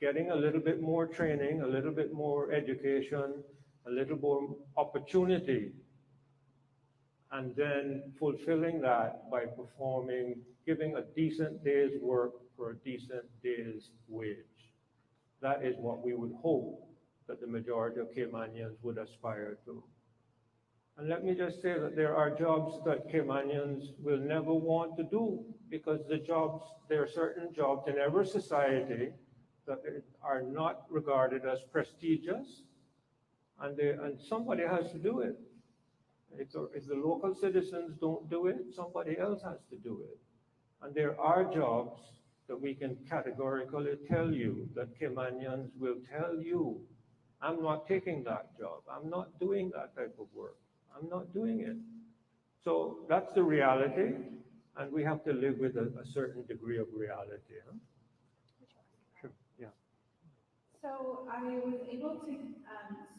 Getting a little bit more training, a little bit more education, a little more opportunity, and then fulfilling that by performing, giving a decent day's work for a decent day's wage. That is what we would hope that the majority of Caymanians would aspire to. And let me just say that there are jobs that Caymanians will never want to do because there are certain jobs in every society that are not regarded as prestigious, and somebody has to do it. If the local citizens don't do it, somebody else has to do it. And there are jobs that we can categorically tell you that Caymanians will tell you, I'm not taking that job. I'm not doing that type of work. I'm not doing it. So that's the reality, and we have to live with a certain degree of reality. Huh? Sure. Yeah. So I was able to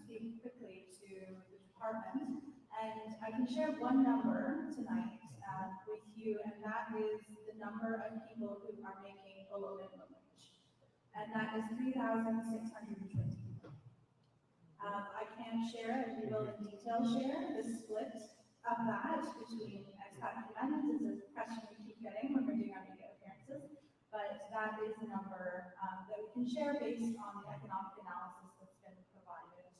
speak quickly to the department, and I can share one number tonight with you, and that is the number of people who are making below minimum wage, and that is 3,620. I can't share, and we will in detail share, the split of that between expat Caymanians. It's a question we keep getting when we're doing our media appearances, but that is the number that we can share based on the economic analysis that's been provided.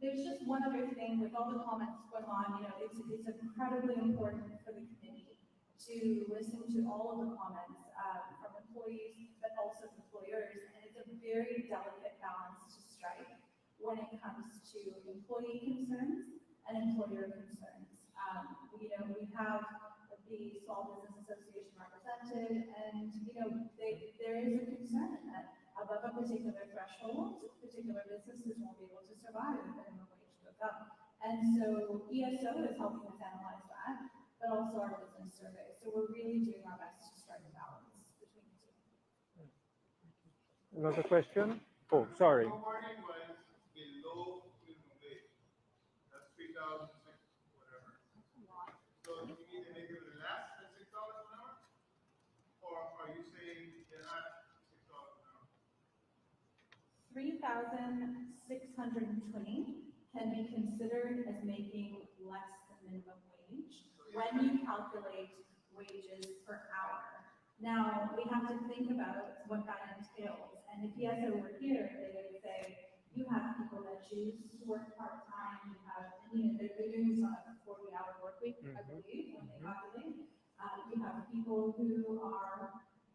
There's just one other thing with all the comments going on, it's incredibly important for the committee to listen to all of the comments from employees, but also employers, and it's a very delicate balance to strike when it comes to employee concerns and employer concerns. We have the Small Business Association represented, and there is a concern that above a particular threshold, particular businesses won't be able to survive if minimum wage goes up. And so ESO is helping us analyze that, but also our business survey. So we're really doing our best to strike a balance between the two. Another question? Oh, sorry. Your warning was below minimum wage. That's 3,006, whatever. So you mean to make it less than $6 an hour? Or are you saying they're not $6 an hour? 3,620 can be considered as making less than minimum wage when you calculate wages per hour. Now, we have to think about what that entails. And if ESO were here, they would say, you have people that choose to work part-time, you have, they're doing this on a 40-hour work week, I believe, when they calculate. You have people who are,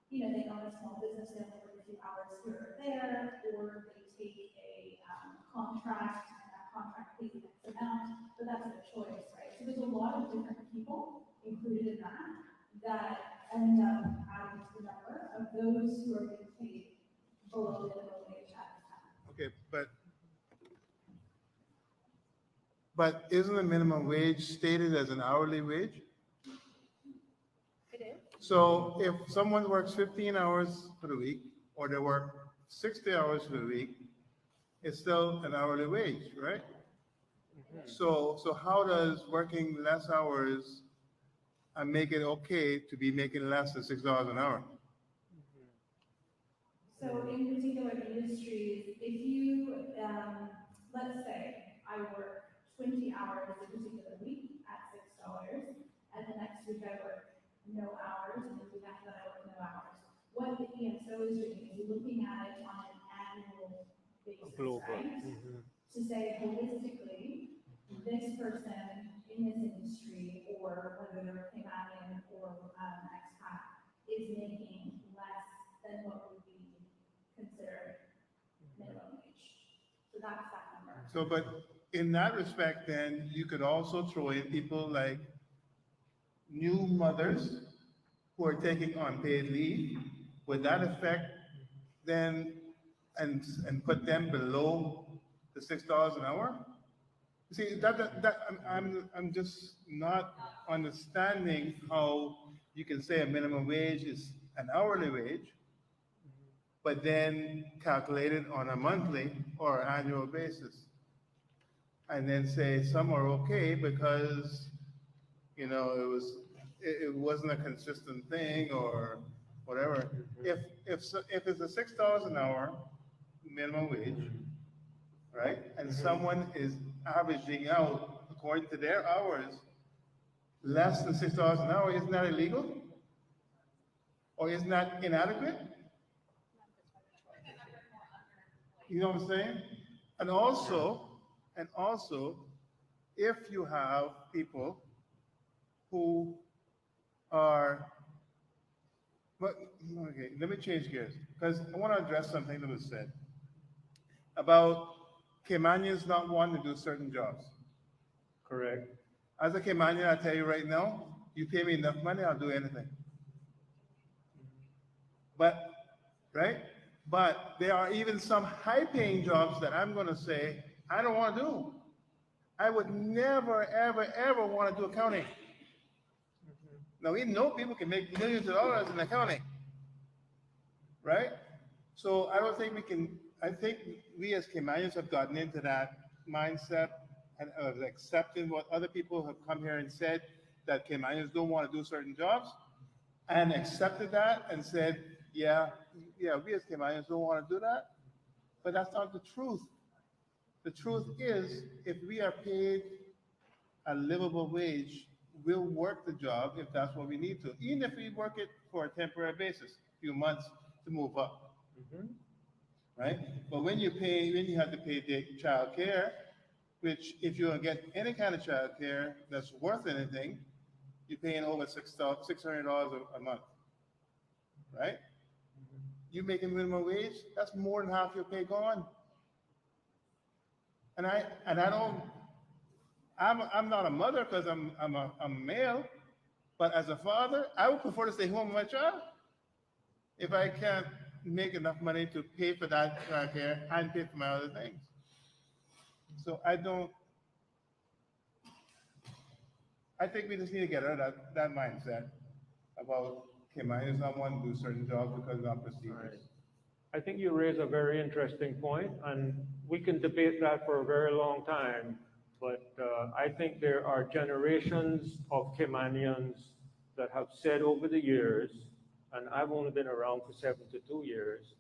they own a small business, they only work a few hours here or there, or they take a contract, and that contract pays X amount, but that's their choice, right? So there's a lot of different people included in that end up adding to the number of those who are being paid below minimum wage at the time. Okay, but isn't the minimum wage stated as an hourly wage? It is. So if someone works 15 hours for the week, or they work 60 hours for the week, it's still an hourly wage, right? So how does working less hours make it okay to be making less than $6 an hour? So in particular industries, if you, let's say I work 20 hours a particular week at $6, and the next week I work no hours, and the week after that I work no hours. What the ESO is doing is looking at it on an annual basis, right? To say holistically, this person in this industry, or whether they're a Caymanian or expat, is making less than what would be considered minimum wage. So that's that number. So, but in that respect, then you could also throw in people like new mothers who are taking unpaid leave. Would that affect then and put them below the $6 an hour? See, I'm just not understanding how you can say a minimum wage is an hourly wage, but then calculate it on a monthly or annual basis. And then say some are okay because, it wasn't a consistent thing or whatever. If it's a $6 an hour minimum wage, right? And someone is averaging out according to their hours less than $6 an hour, isn't that illegal? Or isn't that inadequate? You know what I'm saying? And also, if you have people who are, but, okay, let me change gears, because I want to address something that was said about Caymanians not wanting to do certain jobs. Correct. As a Caymanian, I tell you right now, you pay me enough money, I'll do anything. But, right? But there are even some high-paying jobs that I'm going to say I don't want to do. I would never, ever, ever want to do accounting. Now, we know people can make millions of dollars in accounting, right? So I don't think we can, I think we as Caymanians have gotten into that mindset and of accepting what other people have come here and said, that Caymanians don't want to do certain jobs, and accepted that and said, yeah, we as Caymanians don't want to do that. But that's not the truth. The truth is, if we are paid a livable wage, we'll work the job if that's what we need to, even if we work it for a temporary basis, a few months to move up, right? But when you have to pay the child care, which if you don't get any kind of child care that's worth anything, you're paying over $600 a month, right? You making minimum wage, that's more than half your pay gone. And I don't, I'm not a mother because I'm a male, but as a father, I would prefer to stay home with my child if I can't make enough money to pay for that child care and pay for my other things. So I think we just need to get out of that mindset about Caymanians not wanting to do certain jobs because of our prestigious. I think you raise a very interesting point, and we can debate that for a very long time. But I think there are generations of Caymanians that have said over the years, and I've only been around for 72 years,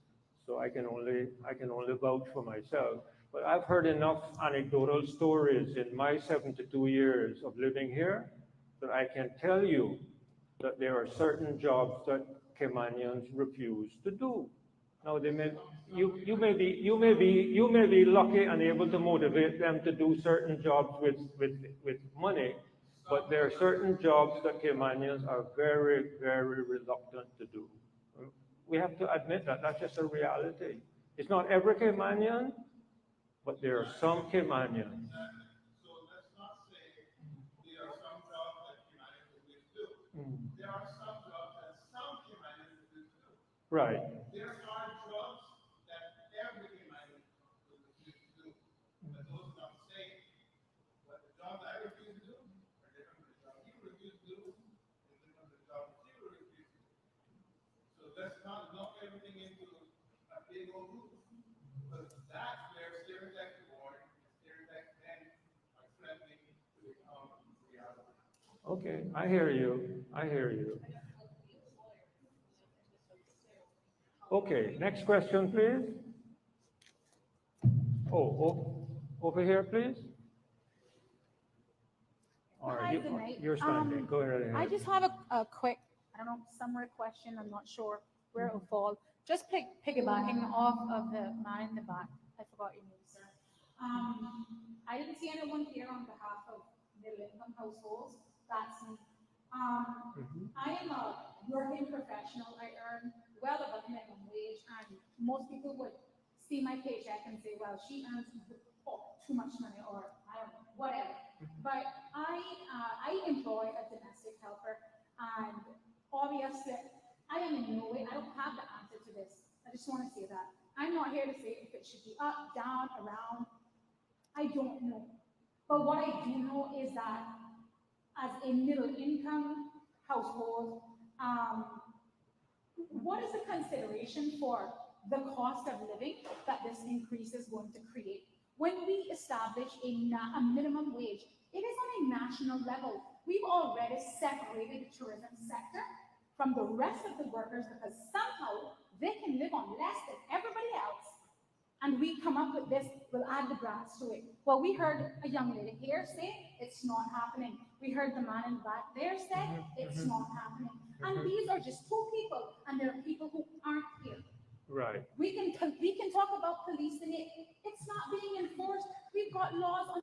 so I can only vouch for myself. But I've heard enough anecdotal stories in my 72 years of living here that I can tell you that there are certain jobs that Caymanians refuse to do. Now you may be lucky and able to motivate them to do certain jobs with money, but there are certain jobs that Caymanians are very, very reluctant to do. We have to admit that that's just a reality. It's not every Caymanian, but there are some Caymanians. So let's not say there are some jobs that Caymanians refuse to do. There are some jobs that some Caymanians refuse to do. Right. There are jobs that every Caymanian refuse to do. But those are not the same. But the jobs I refuse to do are different from the jobs you refuse to do, and different from the jobs you refuse to do. So let's not lump everything into a big old group. Because that's where stereotypes are born, and stereotypes then are threatening to become reality. Okay, I hear you. I hear you. Okay, next question, please. Over here, please. All right, Hi, good night. you're standing. Go right ahead. I just have a quick, I don't know, summary question. I'm not sure where it will fall. Just piggybacking off of the man in the back. I forgot your name, sir. I didn't see anyone here on behalf of middle-income households. That's me. I am a working professional. I earn well above minimum wage, and most people would see my paycheck and say, well, she earns too much money, or I don't know, whatever. But I employ a domestic helper, and obviously, I am in no way, I don't have the answer to this. I just want to say that. I'm not here to say if it should be up, down, around. I don't know. But what I do know is that as a middle income household, what is the consideration for the cost of living that this increase is going to create? When we establish a minimum wage, it is on a national level. We've already separated the tourism sector from the rest of the workers because somehow they can live on less than everybody else. And we come up with this, we'll add the grass to it. Well, we heard a young lady here say it's not happening. We heard the man in the back there said it's not happening. And these are just two people, and there are people who aren't here. Right. We can talk about policing it. It's not being enforced. We've got laws on.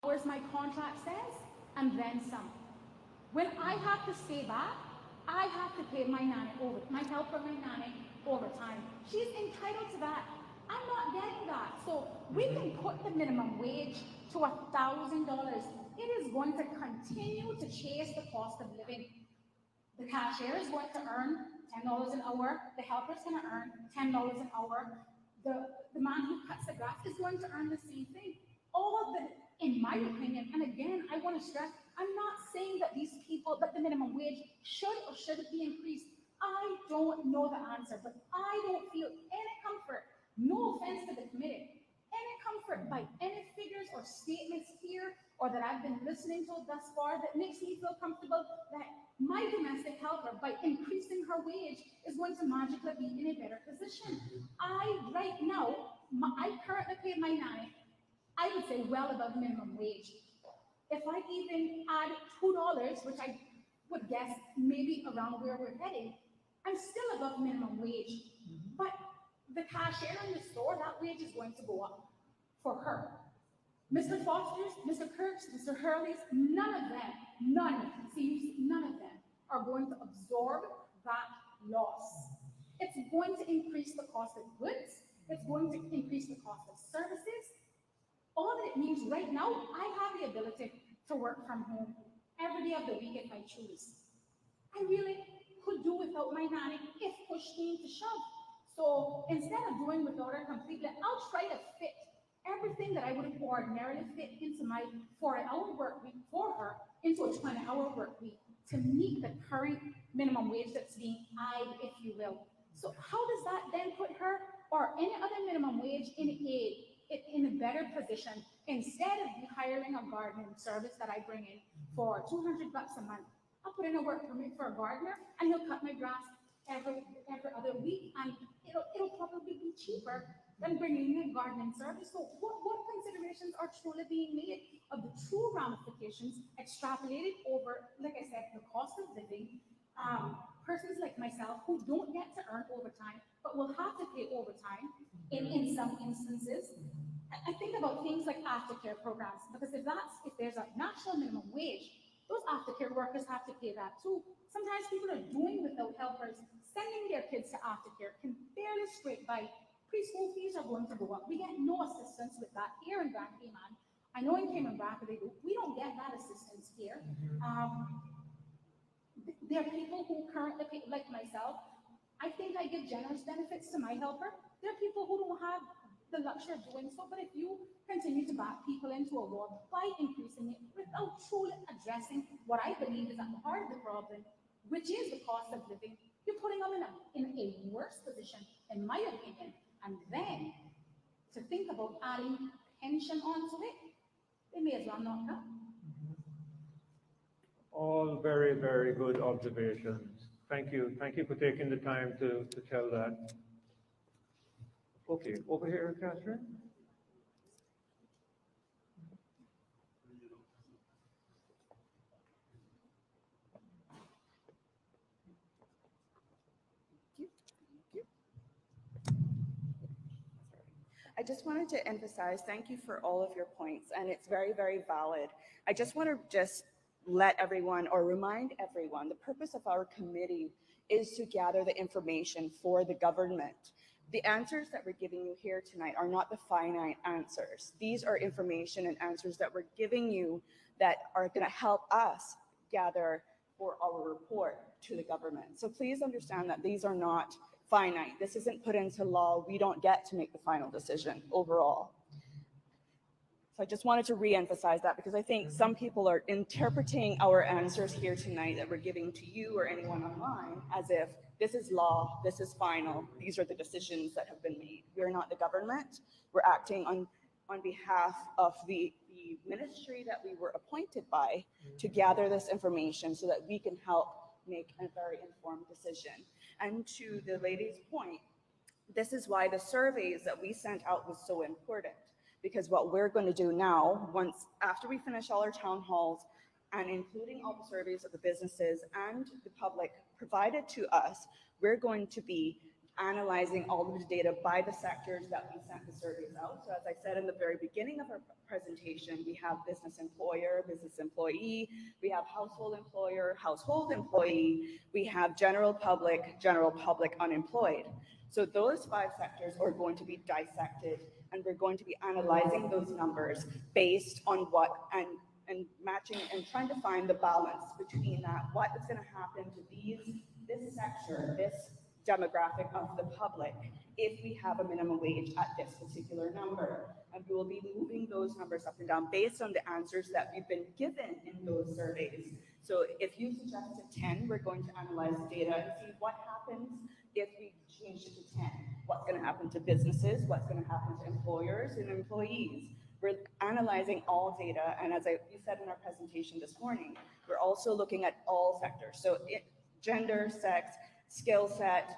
Hours my contract says, and then some. When I have to stay back, I have to pay my nanny over, my helper, my nanny overtime. She's entitled to that. I'm not getting that. So we can put the minimum wage to $1,000. It is going to continue to chase the cost of living. The cashier is going to earn $10 an hour. The helper is going to earn $10 an hour. The man who cuts the grass is going to earn the same thing. All of the, in my opinion, and again, I want to stress, I'm not saying that these people, that the minimum wage should or shouldn't be increased. I don't know the answer, but I don't feel any comfort, no offense to the committee, any comfort by any figures or statements here or that I've been listening to thus far that makes me feel comfortable that my domestic helper, by increasing her wage, is going to magically be in a better position. Right now, I currently pay my nanny, I would say well above minimum wage. If I even add $2, which I would guess maybe around where we're heading, I'm still above minimum wage. But the cashier in the store, that wage is going to go up for her. Mr. Foster's, Mr. Kirk's, Mr. Hurley's, none of them are going to absorb that loss. It's going to increase the cost of goods. It's going to increase the cost of services. All that it means right now, I have the ability to work from home every day of the week if I choose. I really could do without my nanny if push came to shove. So instead of doing without her completely, I'll try to fit everything that I would ordinarily fit into my 4-hour work week for her into a 20-hour work week to meet the current minimum wage that's being eyed, if you will. So how does that then put her or any other minimum wage in a better position instead of hiring a gardening service that I bring in for $200 a month? I'll put in a work permit for a gardener and he'll cut my grass every other week, and it'll probably be cheaper than bringing in a gardening service. So what considerations are truly being made of the true ramifications extrapolated over, like I said, the cost of living, persons like myself who don't get to earn overtime, but will have to pay overtime in some instances. I think about things like aftercare programs, because if there's a national minimum wage, those aftercare workers have to pay that too. Sometimes people are doing without helpers, sending their kids to aftercare, can barely scrape by. Preschool fees are going to go up. We get no assistance with that here in Grand Cayman. I know in Cayman Braca they do. We don't get that assistance here. There are people who currently pay, like myself. I think I give generous benefits to my helper. There are people who don't have the luxury of doing so, but if you continue to back people into a wall by increasing it without truly addressing what I believe is at the heart of the problem, which is the cost of living, you're putting them in a worse position, in my opinion. And then to think about adding pension onto it, they may as well not come. All very, very good observations. Thank you. Thank you for taking the time to tell that. Okay, over here, Catherine. I just wanted to emphasize, thank you for all of your points, and it's very, very valid. I just want to let everyone or remind everyone, the purpose of our committee is to gather the information for the government. The answers that we're giving you here tonight are not the finite answers. These are information and answers that we're giving you that are going to help us gather for our report to the government. So please understand that these are not finite. This isn't put into law. We don't get to make the final decision overall. So I just wanted to reemphasize that because I think some people are interpreting our answers here tonight that we're giving to you or anyone online as if this is law, this is final, these are the decisions that have been made. We're not the government. We're acting on behalf of the ministry that we were appointed by to gather this information so that we can help make a very informed decision. And to the lady's point, this is why the surveys that we sent out was so important. Because what we're going to do now, after we finish all our town halls and including all the surveys of the businesses and the public provided to us, we're going to be analyzing all of the data by the sectors that we sent the surveys out. So as I said in the very beginning of our presentation, we have business employer, business employee, we have household employer, household employee, we have general public unemployed. So those 5 sectors are going to be dissected, and we're going to be analyzing those numbers based on what, and matching and trying to find the balance between that, what is going to happen to this sector, this demographic of the public, if we have a minimum wage at this particular number. And we will be moving those numbers up and down based on the answers that we've been given in those surveys. So if you suggested 10, we're going to analyze the data and see what happens if we change it to 10. What's going to happen to businesses? What's going to happen to employers and employees? We're analyzing all data, and as you said in our presentation this morning, we're also looking at all sectors. So gender, sex, skill set,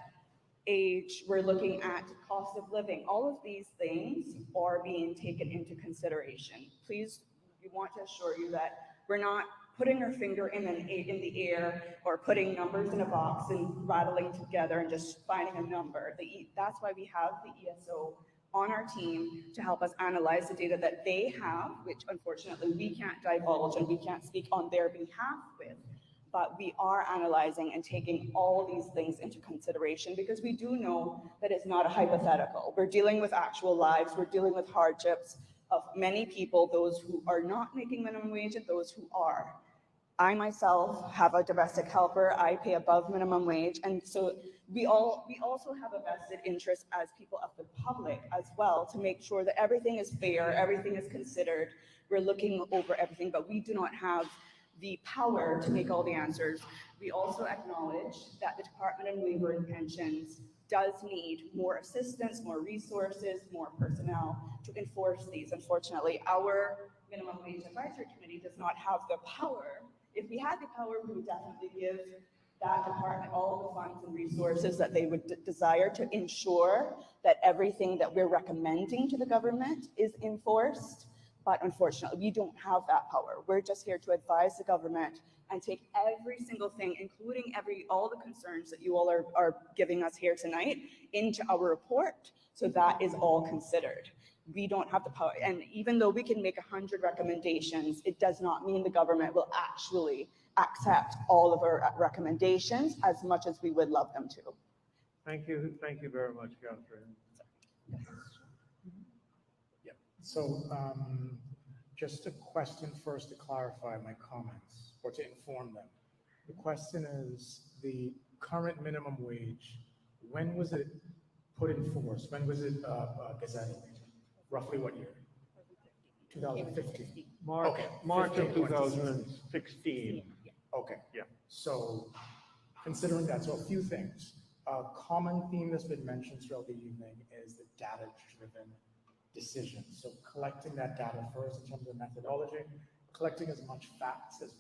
age, we're looking at cost of living. All of these things are being taken into consideration. Please, we want to assure you that we're not putting our finger in the air or putting numbers in a box and rattling together and just finding a number. That's why we have the ESO on our team to help us analyze the data that they have, which unfortunately we can't divulge and we can't speak on their behalf with. But we are analyzing and taking all these things into consideration because we do know that it's not a hypothetical. We're dealing with actual lives. We're dealing with hardships of many people, those who are not making minimum wage and those who are. I myself have a domestic helper. I pay above minimum wage. And so we also have a vested interest as people of the public as well to make sure that everything is fair, everything is considered. We're looking over everything, but we do not have the power to make all the answers. We also acknowledge that the Department of Labor and Pensions does need more assistance, more resources, more personnel to enforce these. Unfortunately, our Minimum Wage Advisory Committee does not have the power. If we had the power, we would definitely give that department all the funds and resources that they would desire to ensure that everything that we're recommending to the government is enforced. But unfortunately, we don't have that power. We're just here to advise the government and take every single thing, including all the concerns that you all are giving us here tonight, into our report. So that is all considered. We don't have the power. And even though we can make 100 recommendations, it does not mean the government will actually accept all of our recommendations as much as we would love them to. Thank you very much, Catherine. So just a question first to clarify my comments or to inform them. The question is the current minimum wage, when was it put in force? When was it gazetted? Roughly what year? 2015. March of 2016. Okay. Yeah. So considering that, so a few things. A common theme that's been mentioned throughout the evening is the data-driven decisions. So collecting that data first in terms of methodology, collecting as much facts as,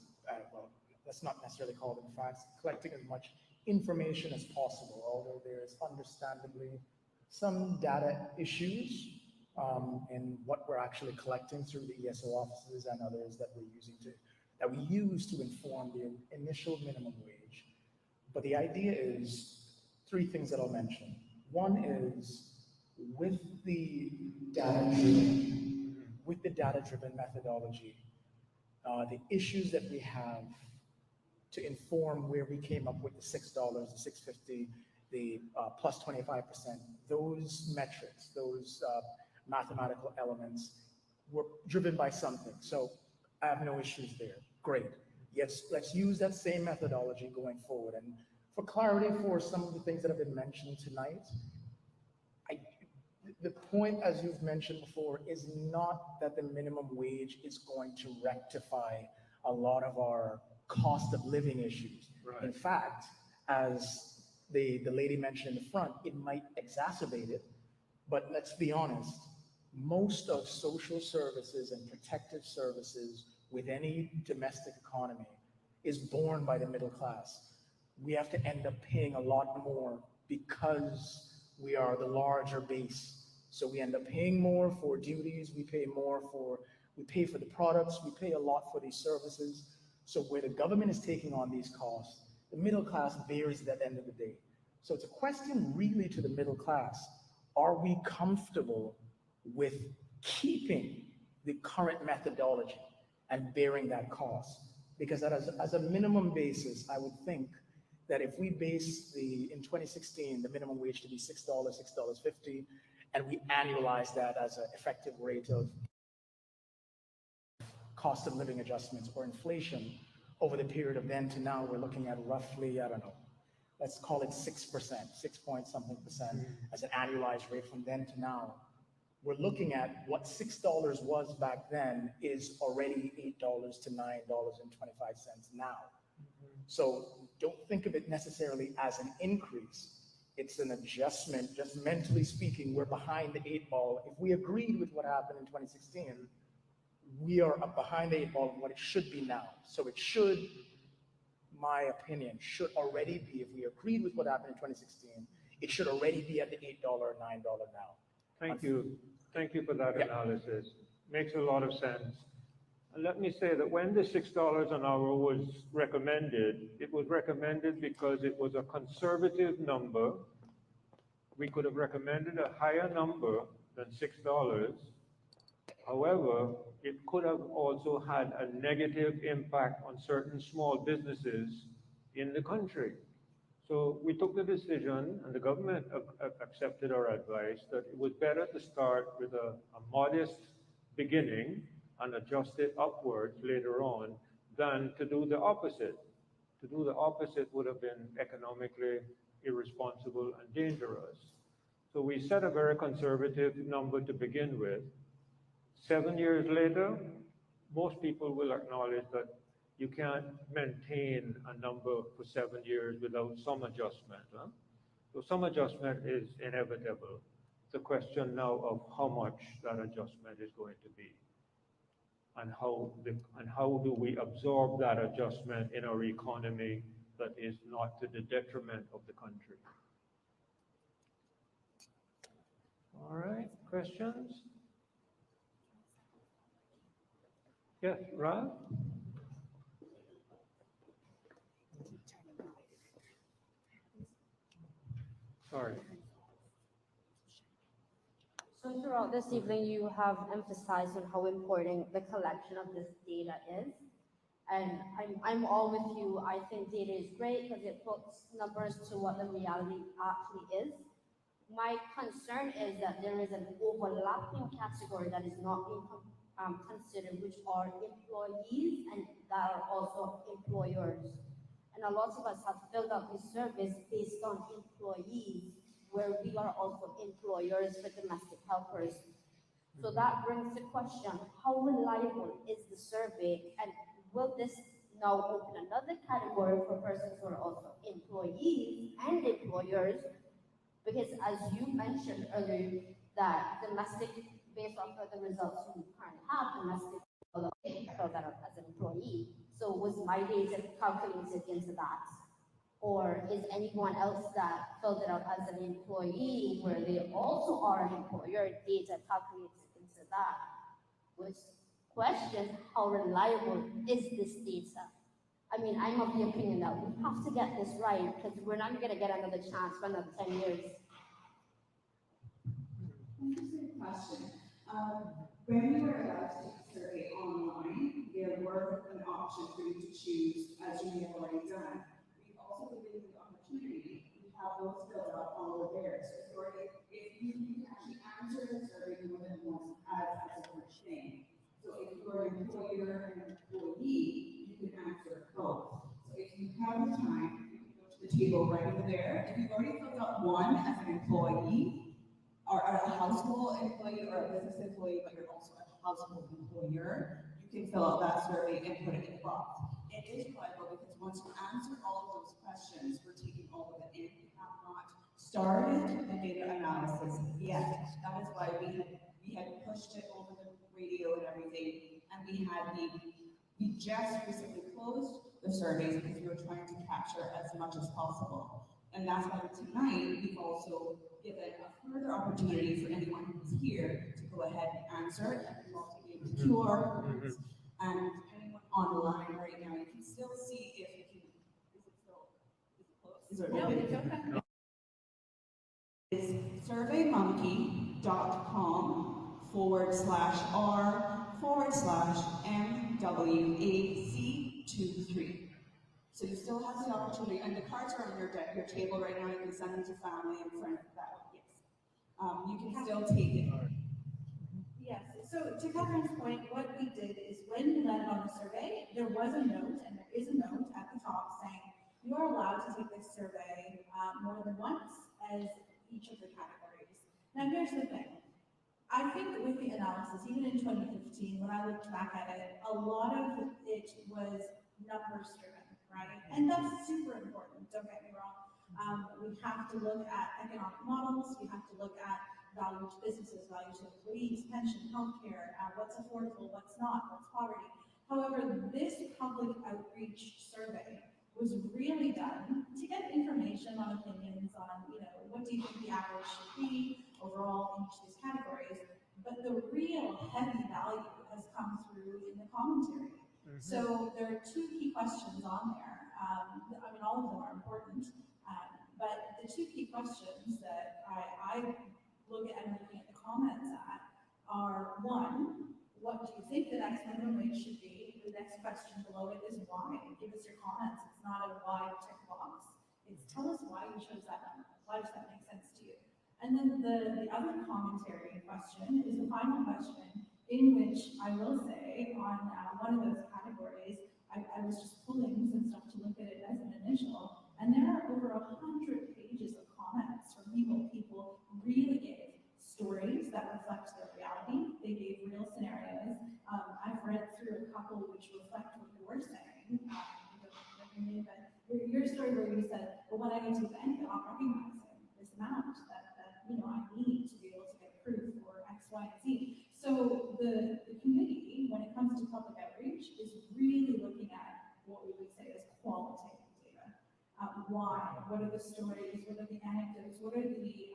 well, let's not necessarily call them facts, collecting as much information as possible, although there's understandably some data issues in what we're actually collecting through the ESO offices and others that we use to inform the initial minimum wage. But the idea is 3 things that I'll mention. One is with the data-driven methodology, the issues that we have to inform where we came up with the $6, the $6.50, the plus 25%, those metrics, those mathematical elements were driven by something. So I have no issues there. Great. Yes, let's use that same methodology going forward. And For clarity for some of the things that have been mentioned tonight, I, the point, as you've mentioned before, is not that the minimum wage is going to rectify a lot of our cost of living issues. Right. In fact, as the lady mentioned in the front, it might exacerbate it. But let's be honest, most of social services and protective services with any domestic economy is borne by the middle class. We have to end up paying a lot more because we are the larger base. So we end up paying more for duties, we pay for the products, we pay a lot for these services. So where the government is taking on these costs, the middle class bears it at the end of the day. So it's a question really to the middle class. Are we comfortable with keeping the current methodology and bearing that cost? Because as a minimum basis, I would think that if we base in 2016, the minimum wage to be $6, $6.50, and we annualize that as an effective rate of cost of living adjustments or inflation over the period of then to now, we're looking at roughly, I don't know, let's call it 6%, 6 point something percent as an annualized rate from then to now. We're looking at what $6 was back then is already $8 to $9.25 now. So don't think of it necessarily as an increase. It's an adjustment. Just mentally speaking, we're behind the 8 ball. If we agreed with what happened in 2016, we are up behind the 8 ball of what it should be now. So it should, my opinion, should already be, if we agreed with what happened in 2016, it should already be at the $8 or $9 now. Thank you. Thank you for that analysis. Makes a lot of sense. And let me say that when the $6 an hour was recommended, it was recommended because it was a conservative number. We could have recommended a higher number than $6. However, it could have also had a negative impact on certain small businesses in the country. So we took the decision, and the government accepted our advice, that it was better to start with a modest beginning and adjust it upwards later on than to do the opposite. To do the opposite would have been economically irresponsible and dangerous. So we set a very conservative number to begin with. 7 years later, most people will acknowledge that you can't maintain a number for 7 years without some adjustment. Huh? So some adjustment is inevitable. It's a question now of how much that adjustment is going to be, and how do we absorb that adjustment in our economy that is not to the detriment of the country. All right, questions? Yes, Rob? Sorry. So throughout this evening, you have emphasized on how important the collection of this data is. And I'm all with you. I think data is great because it puts numbers to what the reality actually is. My concern is that there is an overlapping category that is not being considered, which are employees and that are also employers. And a lot of us have filled out this service based on employees, where we are also employers for domestic helpers. So that brings the question, how reliable is the survey, and will this now open another category for persons who are also employees and employers? Because as you mentioned earlier, that domestic, based off of the results you currently have, domestic filled that out as an employee. So was my data calculated into that? Or is anyone else that filled it out as an employee, where they also are an employer, data calculated into that? Which questions how reliable is this data? I mean, I'm of the opinion that we have to get this right, because we're not going to get another chance for another 10 years. Interesting question. When we were allowed to take a survey online, there were an option for you to choose, as you may have already done. We've also given you the opportunity to have those filled out all over there. So if you can actually answer the survey more than once as a first thing. So if you're an employer and an employee, you can answer both. So if you have the time, you can go to the table right over there. If you've already filled out one as an employee, or a household employee or a business employee, but you're also a household employer, you can fill out that survey and put it in the box. It is reliable because once you answer all of those questions, we're taking all of it in. We have not started the data analysis yet. That is why we had pushed it over the radio and everything, and we just recently closed the surveys because we were trying to capture as much as possible. And that's why tonight we've also given a further opportunity for anyone who's here to go ahead and answer it. And we've also given QR codes. And anyone online right now, you can still see if you can, is it open? It's surveymonkey.com/r/MWAC23. So you still have the opportunity, and the cards are on your table right now. You can send them to family and friends. That yes, you can still take it. Yes, so to Catherine's point, what we did is when you landed on the survey, there was a note, and there is a note at the top saying, you are allowed to take this survey more than once as each of the categories. Now here's the thing. I think with the analysis, even in 2015, when I looked back at it, a lot of it was numbers driven, right? And that's super important, don't get me wrong. We have to look at economic models, we have to look at value to businesses, value to employees, pension, healthcare, what's affordable, what's not, what's poverty. However, this public outreach survey was really done to get information on opinions on, what do you think the average should be overall in each of these categories, but the real heavy value has come through in the commentary. So there are two key questions on there. All of them are important, but the two key questions that I look at and looking at the comments at are, one, what do you think the next minimum wage should be? The next question below it is why. Give us your comments. It's not a why check box. It's tell us why you chose that number. Why does that make sense to you? And then the other commentary question is the final question, in which I will say on one of those categories, I was just pulling some stuff to look at it as an initial, and there are over 100 pages of comments from people. People really gave stories that reflect their reality. They gave real scenarios. I've read through a couple which reflect what you're saying. Your story where you said, well, when I go to the bank, they're not recognizing this amount that I need to be able to get proof for X, Y, and Z. So the committee, when it comes to public outreach, is really looking at what we would say is qualitative data. Why? What are the stories? What are the anecdotes? What are the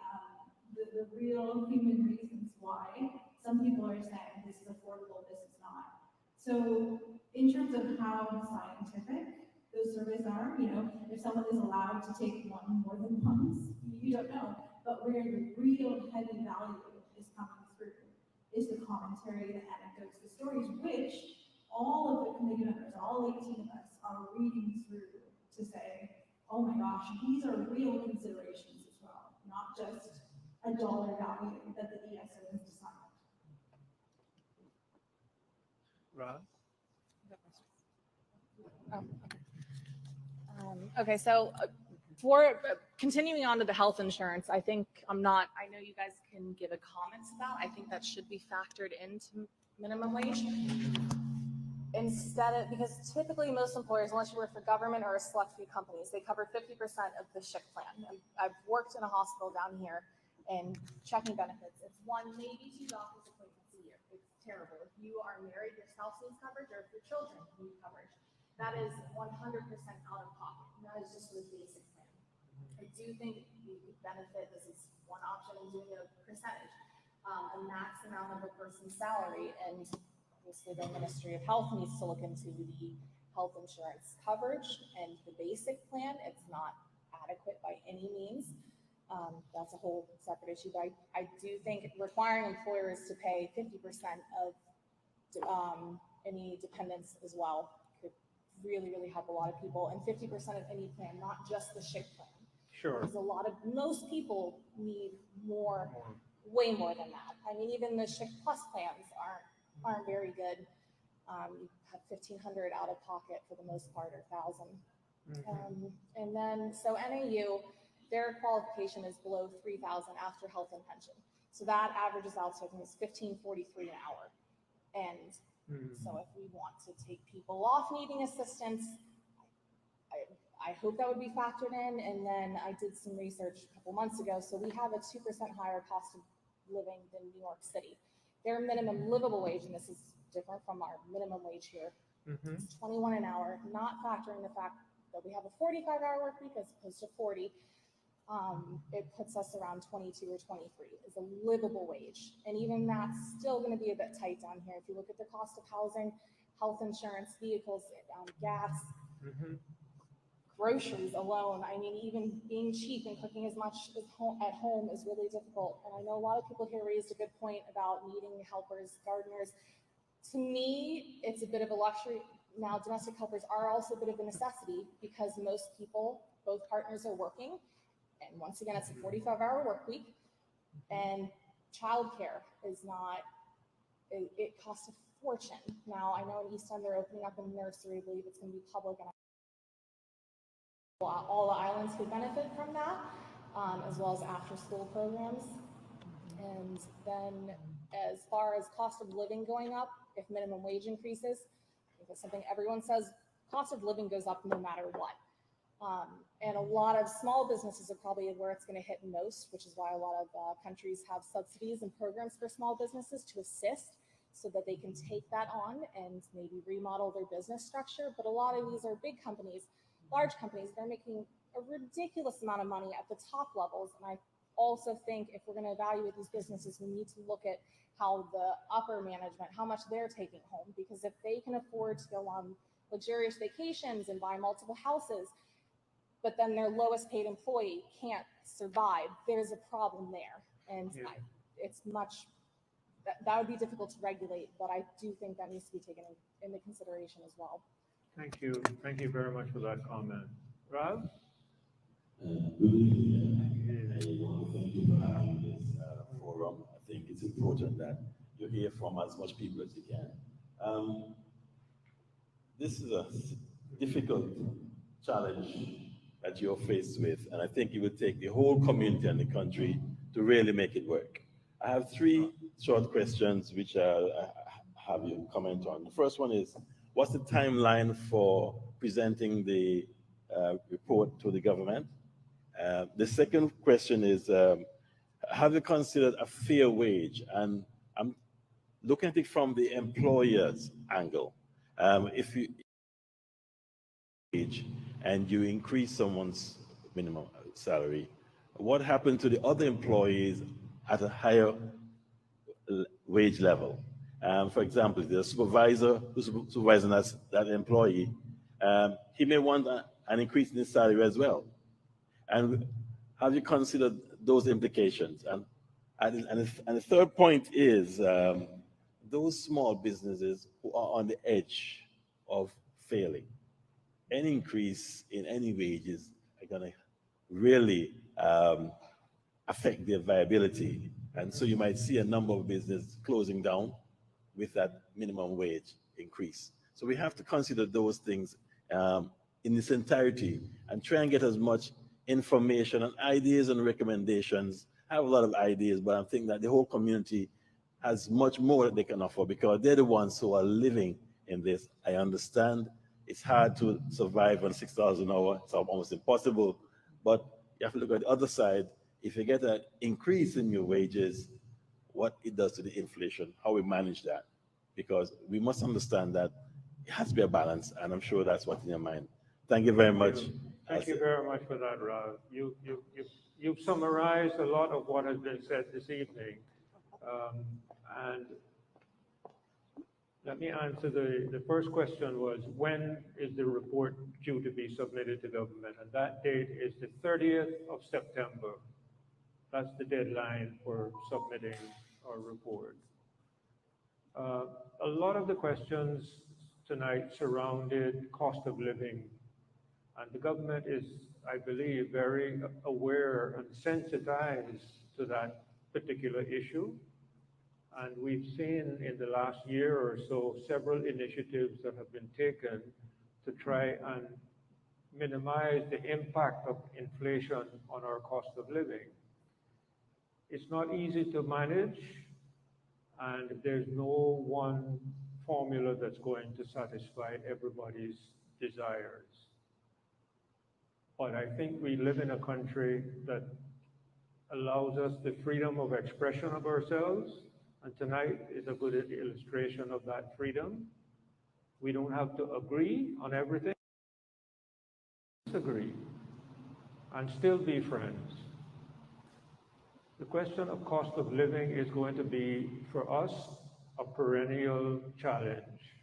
real human reasons why some people are saying this is affordable, this is not? So in terms of how scientific those surveys are, if someone is allowed to take one more than once, you don't know. But where the real heavy value is coming through is the commentary, the anecdotes, the stories, which all of the committee members, all 18 of us, are reading through to say, oh my gosh, these are real considerations as well, not just a dollar value that the ESO has decided. Rob? Okay, so for continuing on to the health insurance, I know you guys can give a comments about, I think that should be factored into minimum wage. Because typically most employers, unless you work for government or a select few companies, they cover 50% of the SHIC plan. And I've worked in a hospital down here and checking benefits. It's 1, maybe 2 doctor's appointments a year. It's terrible. If you are married, your spouse needs coverage, or if your children need coverage. That is 100% out of pocket. And that is just for the basic plan. I do think you could benefit, this is one option in doing a percentage, a max amount of a person's salary, and obviously the Ministry of Health needs to look into the health insurance coverage and the basic plan. It's not adequate by any means. That's a whole separate issue, but I do think requiring employers to pay 50% of any dependents as well could really, really help a lot of people, and 50% of any plan, not just the SHIC plan. Sure. Because most people need more, way more than that. I mean, even the SHIC Plus plans aren't very good. You have $1,500 out of pocket for the most part, or $1,000. And then, so NAU, their qualification is below 3,000 after health and pension. So that averages out to, I think it's 15.43 an hour. And so if we want to take people off needing assistance, I hope that would be factored in. And then I did some research a couple months ago. So we have a 2% higher cost of living than New York City. Their minimum livable wage, and this is different from our minimum wage here, is 21 an hour, not factoring the fact that we have a 45-hour work week as opposed to 40. It puts us around 22 or 23 is a livable wage. And even that's still going to be a bit tight down here. If you look at the cost of housing, health insurance, vehicles, gas, groceries alone, I mean, even being cheap and cooking as much as at home is really difficult. And I know a lot of people here raised a good point about needing helpers, gardeners. To me, it's a bit of a luxury. Now, domestic helpers are also a bit of a necessity because most people, both partners are working. And once again, it's a 45-hour work week. And childcare is not, it costs a fortune. Now, I know in East End, they're opening up a nursery. I believe it's going to be public. And all the islands could benefit from that, as well as after-school programs. And then as far as cost of living going up, if minimum wage increases, if it's something everyone says, cost of living goes up no matter what. And a lot of small businesses are probably where it's going to hit most, which is why a lot of countries have subsidies and programs for small businesses to assist so that they can take that on and maybe remodel their business structure. But a lot of these are big companies, large companies, they're making a ridiculous amount of money at the top levels. And I also think if we're going to evaluate these businesses, we need to look at how the upper management, how much they're taking home, because if they can afford to go on luxurious vacations and buy multiple houses, but then their lowest paid employee can't survive, there's a problem there. And it's much, that would be difficult to regulate, but I do think that needs to be taken into consideration as well. Thank you. Thank you very much for that comment. Rob? Good evening, and I want to thank you for having this forum. I think it's important that you hear from as much people as you can. This is a difficult challenge that you're faced with, and I think it would take the whole community and the country to really make it work. I have three short questions which I have you comment on. The first one is, what's the timeline for presenting the report to the government? The second question is, have you considered a fair wage? And I'm looking at it from the employer's angle. If you wage and you increase someone's minimum salary, what happened to the other employees at a higher wage level? For example, the supervisor who's supervising that employee, he may want an increase in his salary as well. And have you considered those implications? And the third point is those small businesses who are on the edge of failing. Any increase in any wages are going to really affect their viability. And so you might see a number of businesses closing down with that minimum wage increase. So we have to consider those things in its entirety and try and get as much information and ideas and recommendations. I have a lot of ideas, but I think that the whole community has much more that they can offer because they're the ones who are living in this. I understand it's hard to survive on $6 an hour. It's almost impossible. But you have to look at the other side. If you get an increase in your wages, what it does to the inflation, how we manage that. Because we must understand that it has to be a balance, and I'm sure that's what's in your mind. Thank you very much. Thank you very much for that, Rob. You've summarized a lot of what has been said this evening. And let me answer the first question was, when is the report due to be submitted to government? And that date is the 30th of September. That's the deadline for submitting our report. A lot of the questions tonight surrounded cost of living, and the government is, I believe, very aware and sensitized to that particular issue. And we've seen in the last year or so several initiatives that have been taken to try and minimize the impact of inflation on our cost of living. It's not easy to manage, and there's no one formula that's going to satisfy everybody's desires. But I think we live in a country that allows us the freedom of expression of ourselves, and tonight is a good illustration of that freedom. We don't have to agree on everything, disagree, and still be friends. The question of cost of living is going to be, for us, a perennial challenge,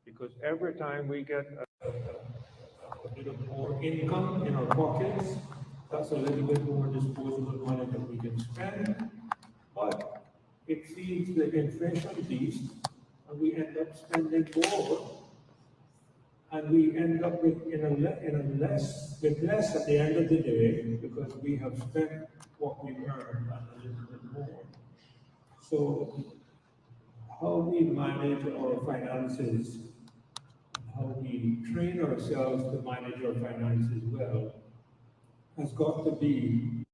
because every time we get a bit of more income in our pockets, that's a little bit more disposable money that we can spend, but it feeds the inflation beast, and we end up spending more, and we end up with with less at the end of the day, because we have spent what we earned and a little bit more. So how we manage our finances, how we train ourselves to manage our finances well, has got to be,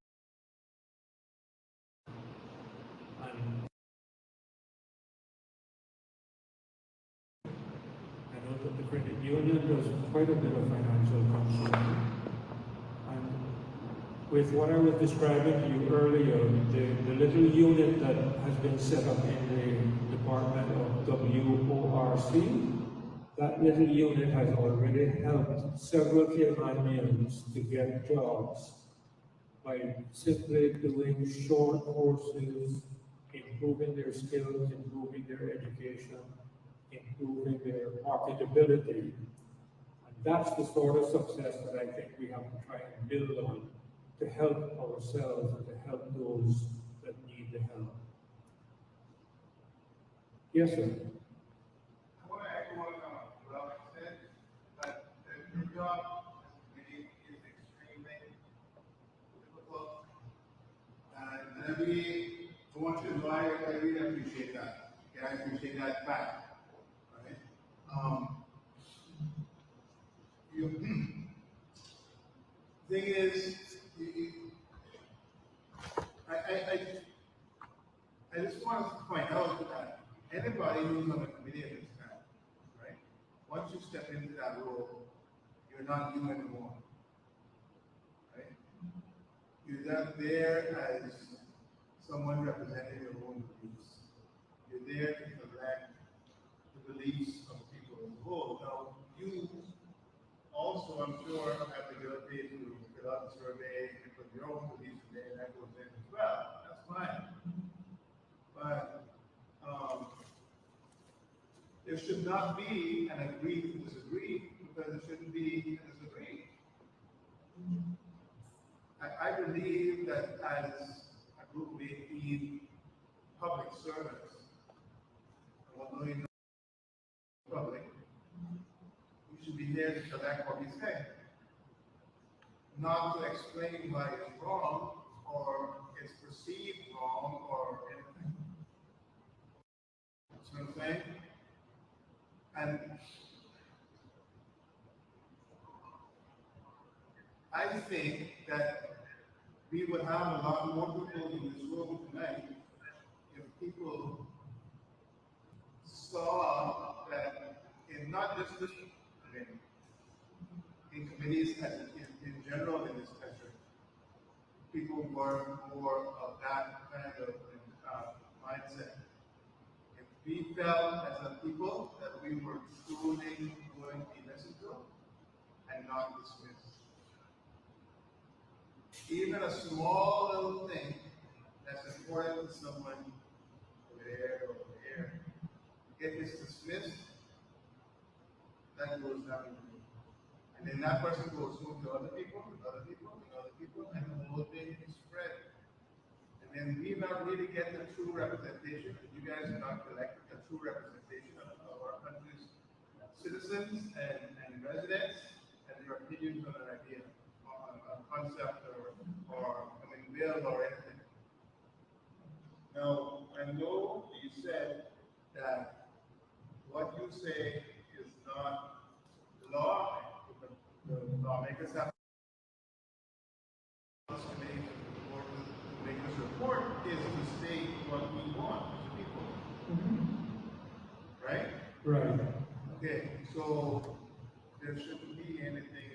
and I know that the credit union does quite a bit of financial counseling, and with what I was describing to you earlier, the little unit that has been set up in the Department of WORC, that little unit has already helped several Caymanians to get jobs by simply doing short courses, improving their skills, improving their education, improving their marketability. And that's the sort of success that I think we have to try and build on to help ourselves and to help those that need the help. Yes, sir. I want to echo what Robert said, but your job really is extremely difficult. And I want you to know I really appreciate that. Okay, I appreciate that fact. Right? Thing is, I just want to point out that anybody who's on a committee of this kind, right? Once you step into that role, you're not you anymore, right? You're not there as someone representing your own beliefs. You're there to collect the beliefs of people as a whole. Now, you also, I'm sure, have the ability to fill out the survey and put your own beliefs in there, and that goes in as well. That's fine. But there should not be an agree to disagree, because it shouldn't be a disagree. I believe that as a group of 18 public servants, although you know public, we should be there to collect what we say, not to explain why it's wrong or it's perceived wrong or anything. See what I'm saying? And I think that we would have a lot more people in this room tonight if people saw that in not just this, I mean, in committees as in general in this country, people were more of that kind of mindset. If we felt as a people that we were truly going to be listened to and not dismissed. Even a small little thing that's important to someone over here, if it's dismissed, that goes down. And then that person goes home to other people, and the whole thing is spread. And then we not really get the true representation. You guys are not collecting the true representation of our country's citizens and residents and their opinions on an idea, on a concept or a bill or anything. Now, I know you said that what you say is not the law. The lawmaker So there shouldn't be anything